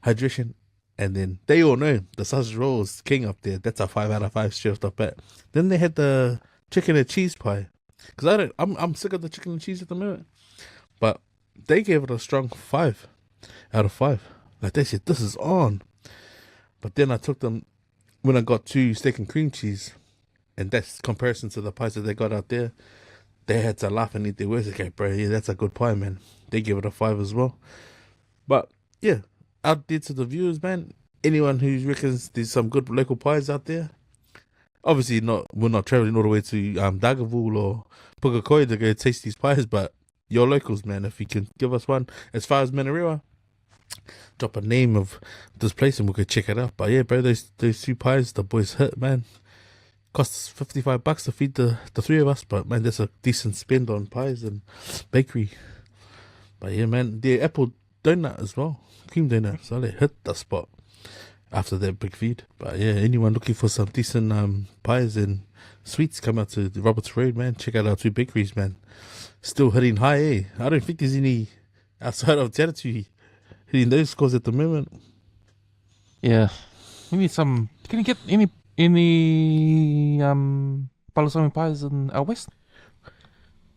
hydration. And then they all know the sausage roll is king up there. That's a 5 out of 5 straight off the bat. Then they had the chicken and cheese pie. Because I'm sick of the chicken and cheese at the moment. But they gave it a strong 5 out of 5. Like they said, this is on. But then I took them when I got 2 steak and cream cheese. And that's comparison to the pies that they got out there. They had to laugh and eat their words. Okay, bro, yeah, that's a good pie, man. They give it a 5 as well. But yeah, out there to the viewers, man. Anyone who reckons there's some good local pies out there. Obviously, we're not traveling all the way to Dargaville or Pukekohe to go taste these pies, but your locals, man, if you can give us one. As far as Manurewa, drop a name of this place and we could check it out. But yeah, bro, those 2 pies, the boys hit, man. Costs $55 to feed the 3 of us, but man, that's a decent spend on pies and bakery. But yeah, man, the apple donut as well, cream donut, so they hit the spot after that big feed. But yeah, anyone looking for some decent pies and sweets, come out to the Roberts Road, man. Check out our 2 bakeries, man. Still hitting high, eh? I don't think there's any outside of Territory hitting those scores at the moment. Yeah, we need some. Can you get any balsamic pies in our west?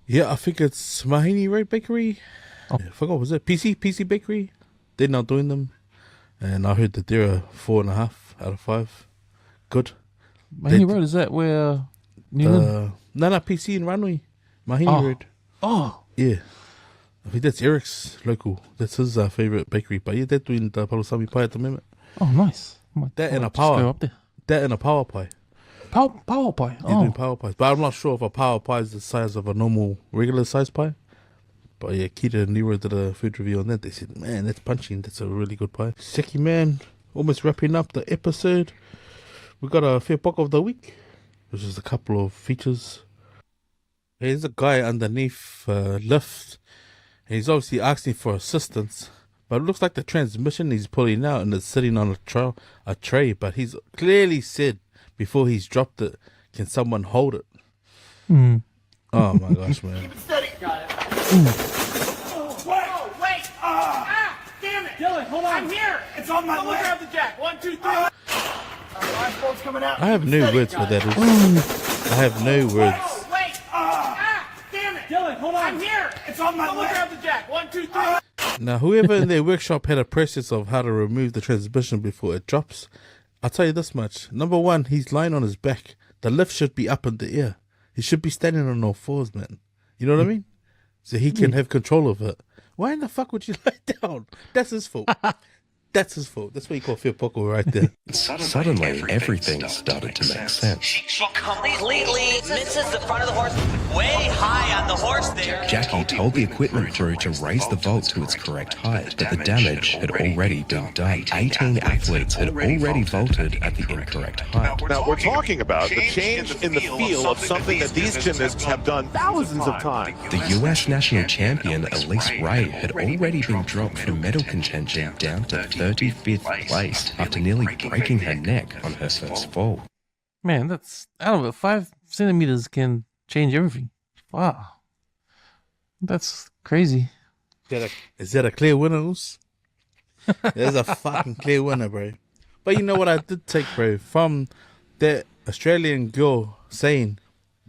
Yeah, I think it's Mahini Road Bakery. Oh. I forgot, was it PC Bakery? They're not doing them. And I heard that they're a 4.5 out of 5. Good. Mahini Road, is that where Newland? No, PC in Ranui. Mahini Road. Oh, Yeah. I think that's Eric's local. That's his favourite bakery. But yeah, they're doing the palusami pie at the moment. oh, nice. That and a Just go power. up there. That and a power pie. Power pie. They're doing power pies. But I'm not sure if a power pie is the size of a normal, regular size pie. But yeah, Keita and Nero did a food review on that. They said, man, that's punching. That's a really good pie. Seki, man, almost wrapping up the episode. We got a fair pock of the week, which is a couple of features. There's a guy underneath lift. And he's obviously asking for assistance. But it looks like the transmission he's pulling out and it's sitting on a tray. But he's clearly said before he's dropped it, can someone hold it? Oh my gosh, man. Damn it! Dylan, hold on. I'm here. It's on my leg. Grab the jack. 1, 2, 3. Last bolt's coming out. I have no words for that. I have no words. Wait! Damn it! Dylan, hold on. I'm here. It's on my leg. Grab the jack. 1, 2, 3. Now, whoever in their workshop had a process of how to remove the transmission before it drops, I'll tell you this much. Number one, he's lying on his back. The lift should be up in the air. He should be standing on all fours, man. You know what I mean? So he can have control of it. Why in the fuck would you lie down? That's his fault. That's his fault. That's what you call Phil Poco right there. Suddenly, everything started to make sense. She completely misses the front of the horse, way high on the horse there. Jackie told the equipment crew to raise the vault to its correct height, but the damage had already been done. 18 athletes had already vaulted at the incorrect height. Now, we're talking about the change in the feel of something that these gymnasts have done thousands of times. The US national champion, Elise Ray, had already been dropped from medal contention down to 35th place after nearly breaking her neck on her first fall. Man, that's, I don't know, 5 centimeters can change everything. Wow. That's crazy. Is that a clear winner, Us? There's a fucking clear winner, bro. But you know what I did take, bro? From that Australian girl saying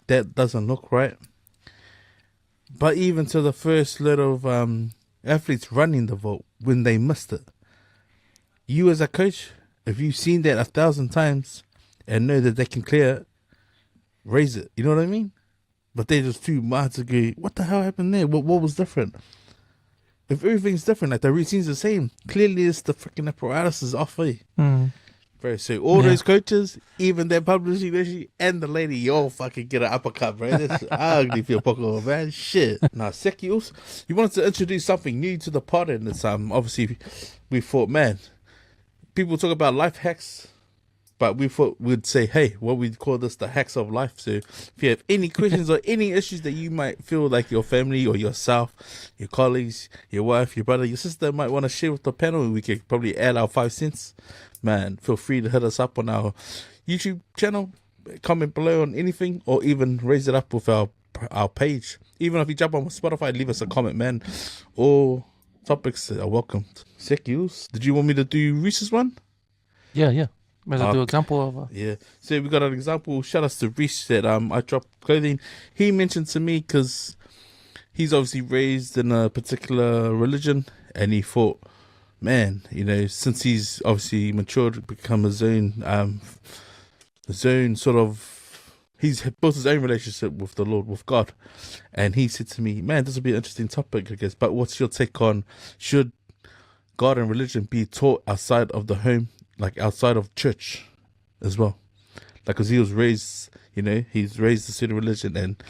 that doesn't look right. But even to the first lot of athletes running the vault when they missed it. You as a coach, if you've seen that 1,000 times and know that they can clear it, raise it. You know what I mean? But they just too mad to go, what the hell happened there? What was different? If everything's different, like the routine's the same, clearly it's the freaking apparatus is off, eh? Bro, so all those coaches, even their publishing lady and the lady, you all fucking get an uppercut, bro. That's ugly for your pocket, man. Shit. Now, Seki, also, you wanted to introduce something new to the pod, and it's obviously we thought, man, people talk about life hacks, but we thought we'd say, hey, what we call this, the hacks of life. So if you have any questions or any issues that you might feel like your family or yourself, your colleagues, your wife, your brother, your sister might want to share with the panel, and we could probably add our 5 cents, man, feel free to hit us up on our YouTube channel, comment below on anything, or even raise it up with our page. Even if you jump on Spotify, leave us a comment, man. All topics are welcomed. Sekius, did you want me to do Reese's one? Yeah. Might as well do an example of... Yeah. So we got an example. Shout out to Reese that I dropped clothing. He mentioned to me because he's obviously raised in a particular religion, and he thought, man, you know, since he's obviously matured, become his own sort of, he's built his own relationship with the Lord, with God. And he said to me, man, this will be an interesting topic, I guess, but what's your take on, should God and religion be taught outside of the home, like outside of church as well? Like, because he was raised, you know, he's raised a certain religion, and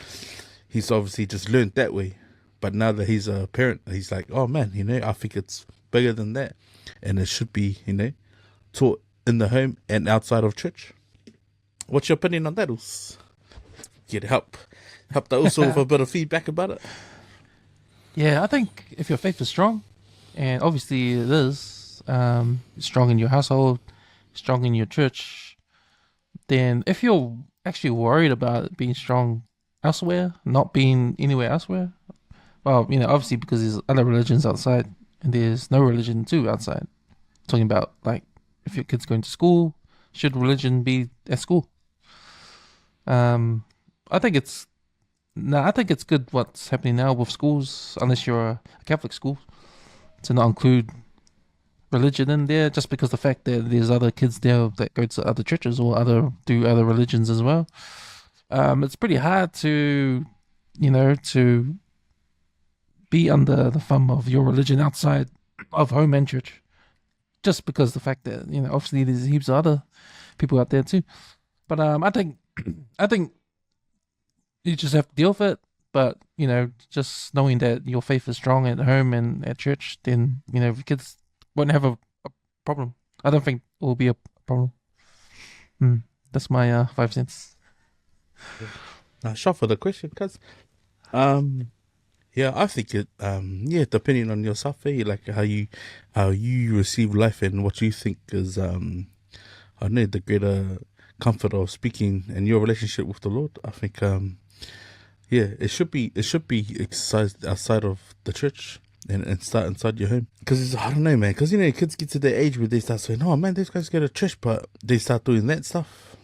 he's obviously just learned that way. But now that he's a parent, he's like, oh man, you know, I think it's bigger than that, and it should be, you know, taught in the home and outside of church. What's your opinion on that, Us? Get help that also with a bit of feedback about it. Yeah, I think if your faith is strong, and obviously it is, strong in your household, strong in your church, then if you're actually worried about it being strong elsewhere, not being anywhere elsewhere, well, you know, obviously because there's other religions outside, and there's no religion too outside. Talking about, like, if your kid's going to school, should religion be at school? I think it's good what's happening now with schools, unless you're a Catholic school, to not include religion in there, just because the fact that there's other kids there that go to other churches or do other religions as well. It's pretty hard to, you know, to be under the thumb of your religion outside of home and church, just because the fact that, you know, obviously there's heaps of other people out there too. But I think you just have to deal with it. But, you know, just knowing that your faith is strong at home and at church, then, you know, kids won't have a problem. I don't think it will be a problem. That's my 5 cents. Now, shot for the question, cuz. Yeah, I think it. Depending on yourself, like how you receive life and what you think is, I know, the greater comfort of speaking and your relationship with the Lord. I think, it should be exercised outside of the church and start inside your home. Because I don't know, man. Because, you know, kids get to the age where they start saying, "Oh man, these guys go to church," but they start doing that stuff.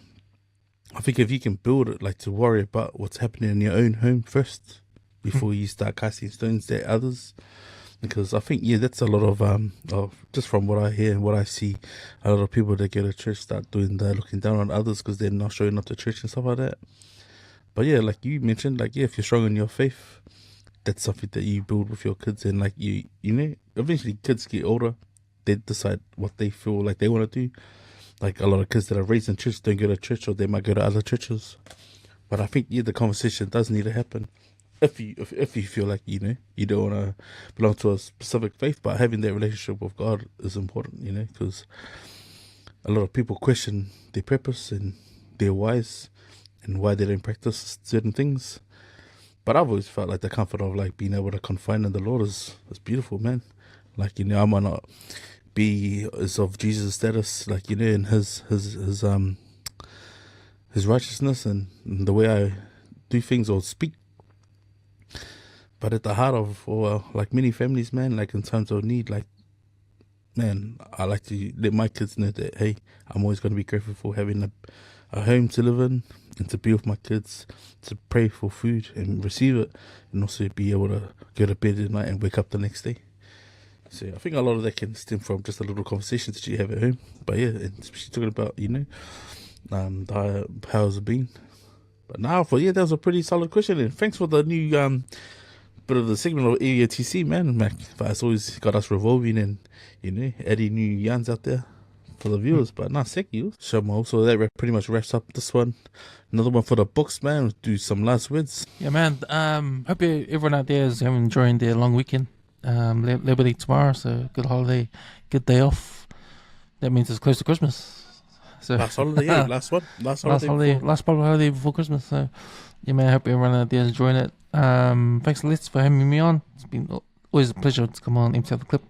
I think if you can build it, like, to worry about what's happening in your own home first, before you start casting stones at others, Because I think that's a lot of just from what I hear and what I see, a lot of people that go to church start doing that, looking down on others because they're not showing up to church and stuff like that. But yeah, like you mentioned, like if you're strong in your faith, that's something that you build with your kids, and like you know, eventually kids get older, they decide what they feel like they want to do. Like a lot of kids that are raised in church don't go to church, or they might go to other churches. But I think the conversation does need to happen. If you feel like you don't want to belong to a specific faith, but having that relationship with God is important, because a lot of people question their purpose and their whys and why they don't practice certain things. But I've always felt like the comfort of like being able to confide in the Lord is beautiful, man. Like I might not be as of Jesus' status, like in his righteousness and the way I do things or speak. But at the heart of, like many families, man, like in times of need, like, man, I like to let my kids know that, hey, I'm always going to be grateful for having a home to live in and to be with my kids, to pray for food and receive it, and also be able to go to bed at night and wake up the next day. So I think a lot of that can stem from just a little conversation that you have at home. But yeah, and especially talking about, how's it been? But now, that was a pretty solid question. And thanks for the new bit of the segment of AETC, man. Mac, it's always got us revolving and, adding new yarns out there for the viewers. But nah, thank you. So that pretty much wraps up this one. Another one for the books, man. We'll do some last words. Yeah, man. Hope everyone out there is enjoying their long weekend. Labor Day tomorrow, so good holiday, good day off. That means it's close to Christmas. So last holiday, yeah, last public holiday before Christmas. So yeah, man, I hope everyone out there is enjoying it. Thanks, Leti, for having me on. It's been always a pleasure to come on empty out the clip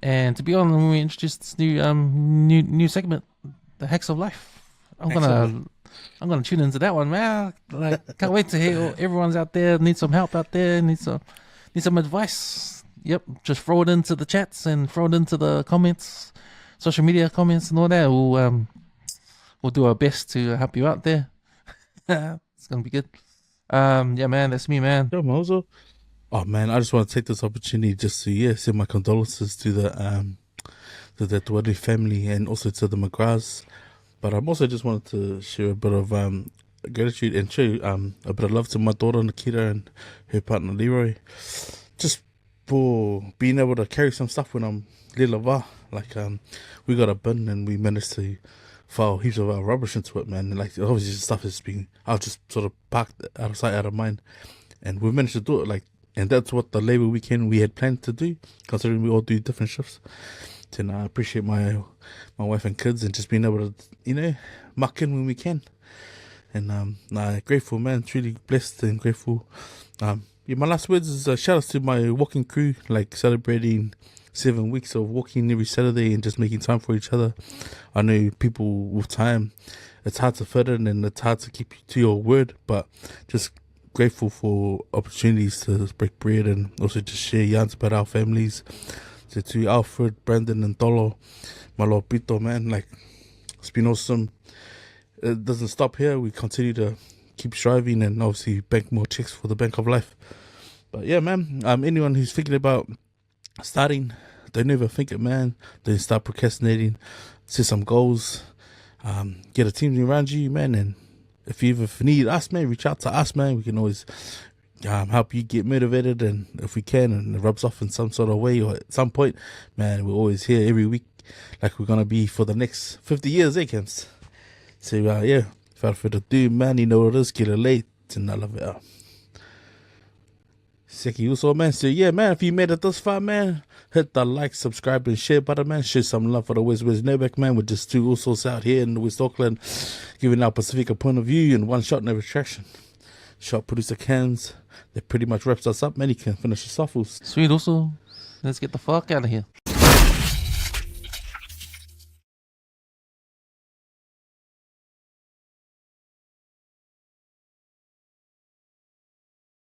and to be on when we introduce this new segment, the Hacks of Life. I'm gonna tune into that one, man. Like, can't wait to hear everyone's out there needs some help out there, need some advice. Yep, just throw it into the chats and throw it into the comments, social media comments and all that. We'll do our best to help you out there. It's gonna be good. Yeah, man, that's me, man. Yo, Mozo. Oh man, I just want to take this opportunity just to send my condolences to the Tuadu family and also to the McGraths. But I'm also just wanted to share a bit of gratitude and show a bit of love to my daughter Nikita and her partner Leroy, just for being able to carry some stuff when I'm little. Like we got a bin and we managed to file heaps of our rubbish into it, man. And like obviously stuff has been, I was just sort of parked out of sight, out of mind, and we managed to do it. Like, and that's what the Labour weekend we had planned to do, considering we all do different shifts. And I appreciate my wife and kids and just being able to muck in when we can. And grateful, man, truly blessed and grateful. My last words is shout outs to my walking crew, like celebrating 7 weeks of walking every Saturday and just making time for each other. I know people with time, it's hard to fit in and it's hard to keep to your word, but just grateful for opportunities to break bread and also just share yarns about our families. So to Alfred, Brandon and Tolo, my Lord Pito, man, like it's been awesome. It doesn't stop here. We continue to keep striving and obviously bank more checks for the Bank of Life. But yeah, man, anyone who's thinking about starting, don't ever think it, man. Don't start procrastinating. Set some goals. Get a team around you, man. And if you ever need us, man, reach out to us, man. We can always help you get motivated, and if we can, and it rubs off in some sort of way or at some point, man, we're always here every week, like we're gonna be for the next 50 years, Camps. So without further ado, man, you know what it is, get it late, and I love it. Seki Uso, man. So yeah, man, if you made it this far, man, hit the like, subscribe, and share button, man. Show some love for the WesWes Network, man. We're just two Usos out here in West Auckland, giving our Pasifika point of view and one shot, no retraction. Shot producer Cans. That pretty much wraps us up, man. You can finish us off. Sweet, also. Let's get the fuck out of here.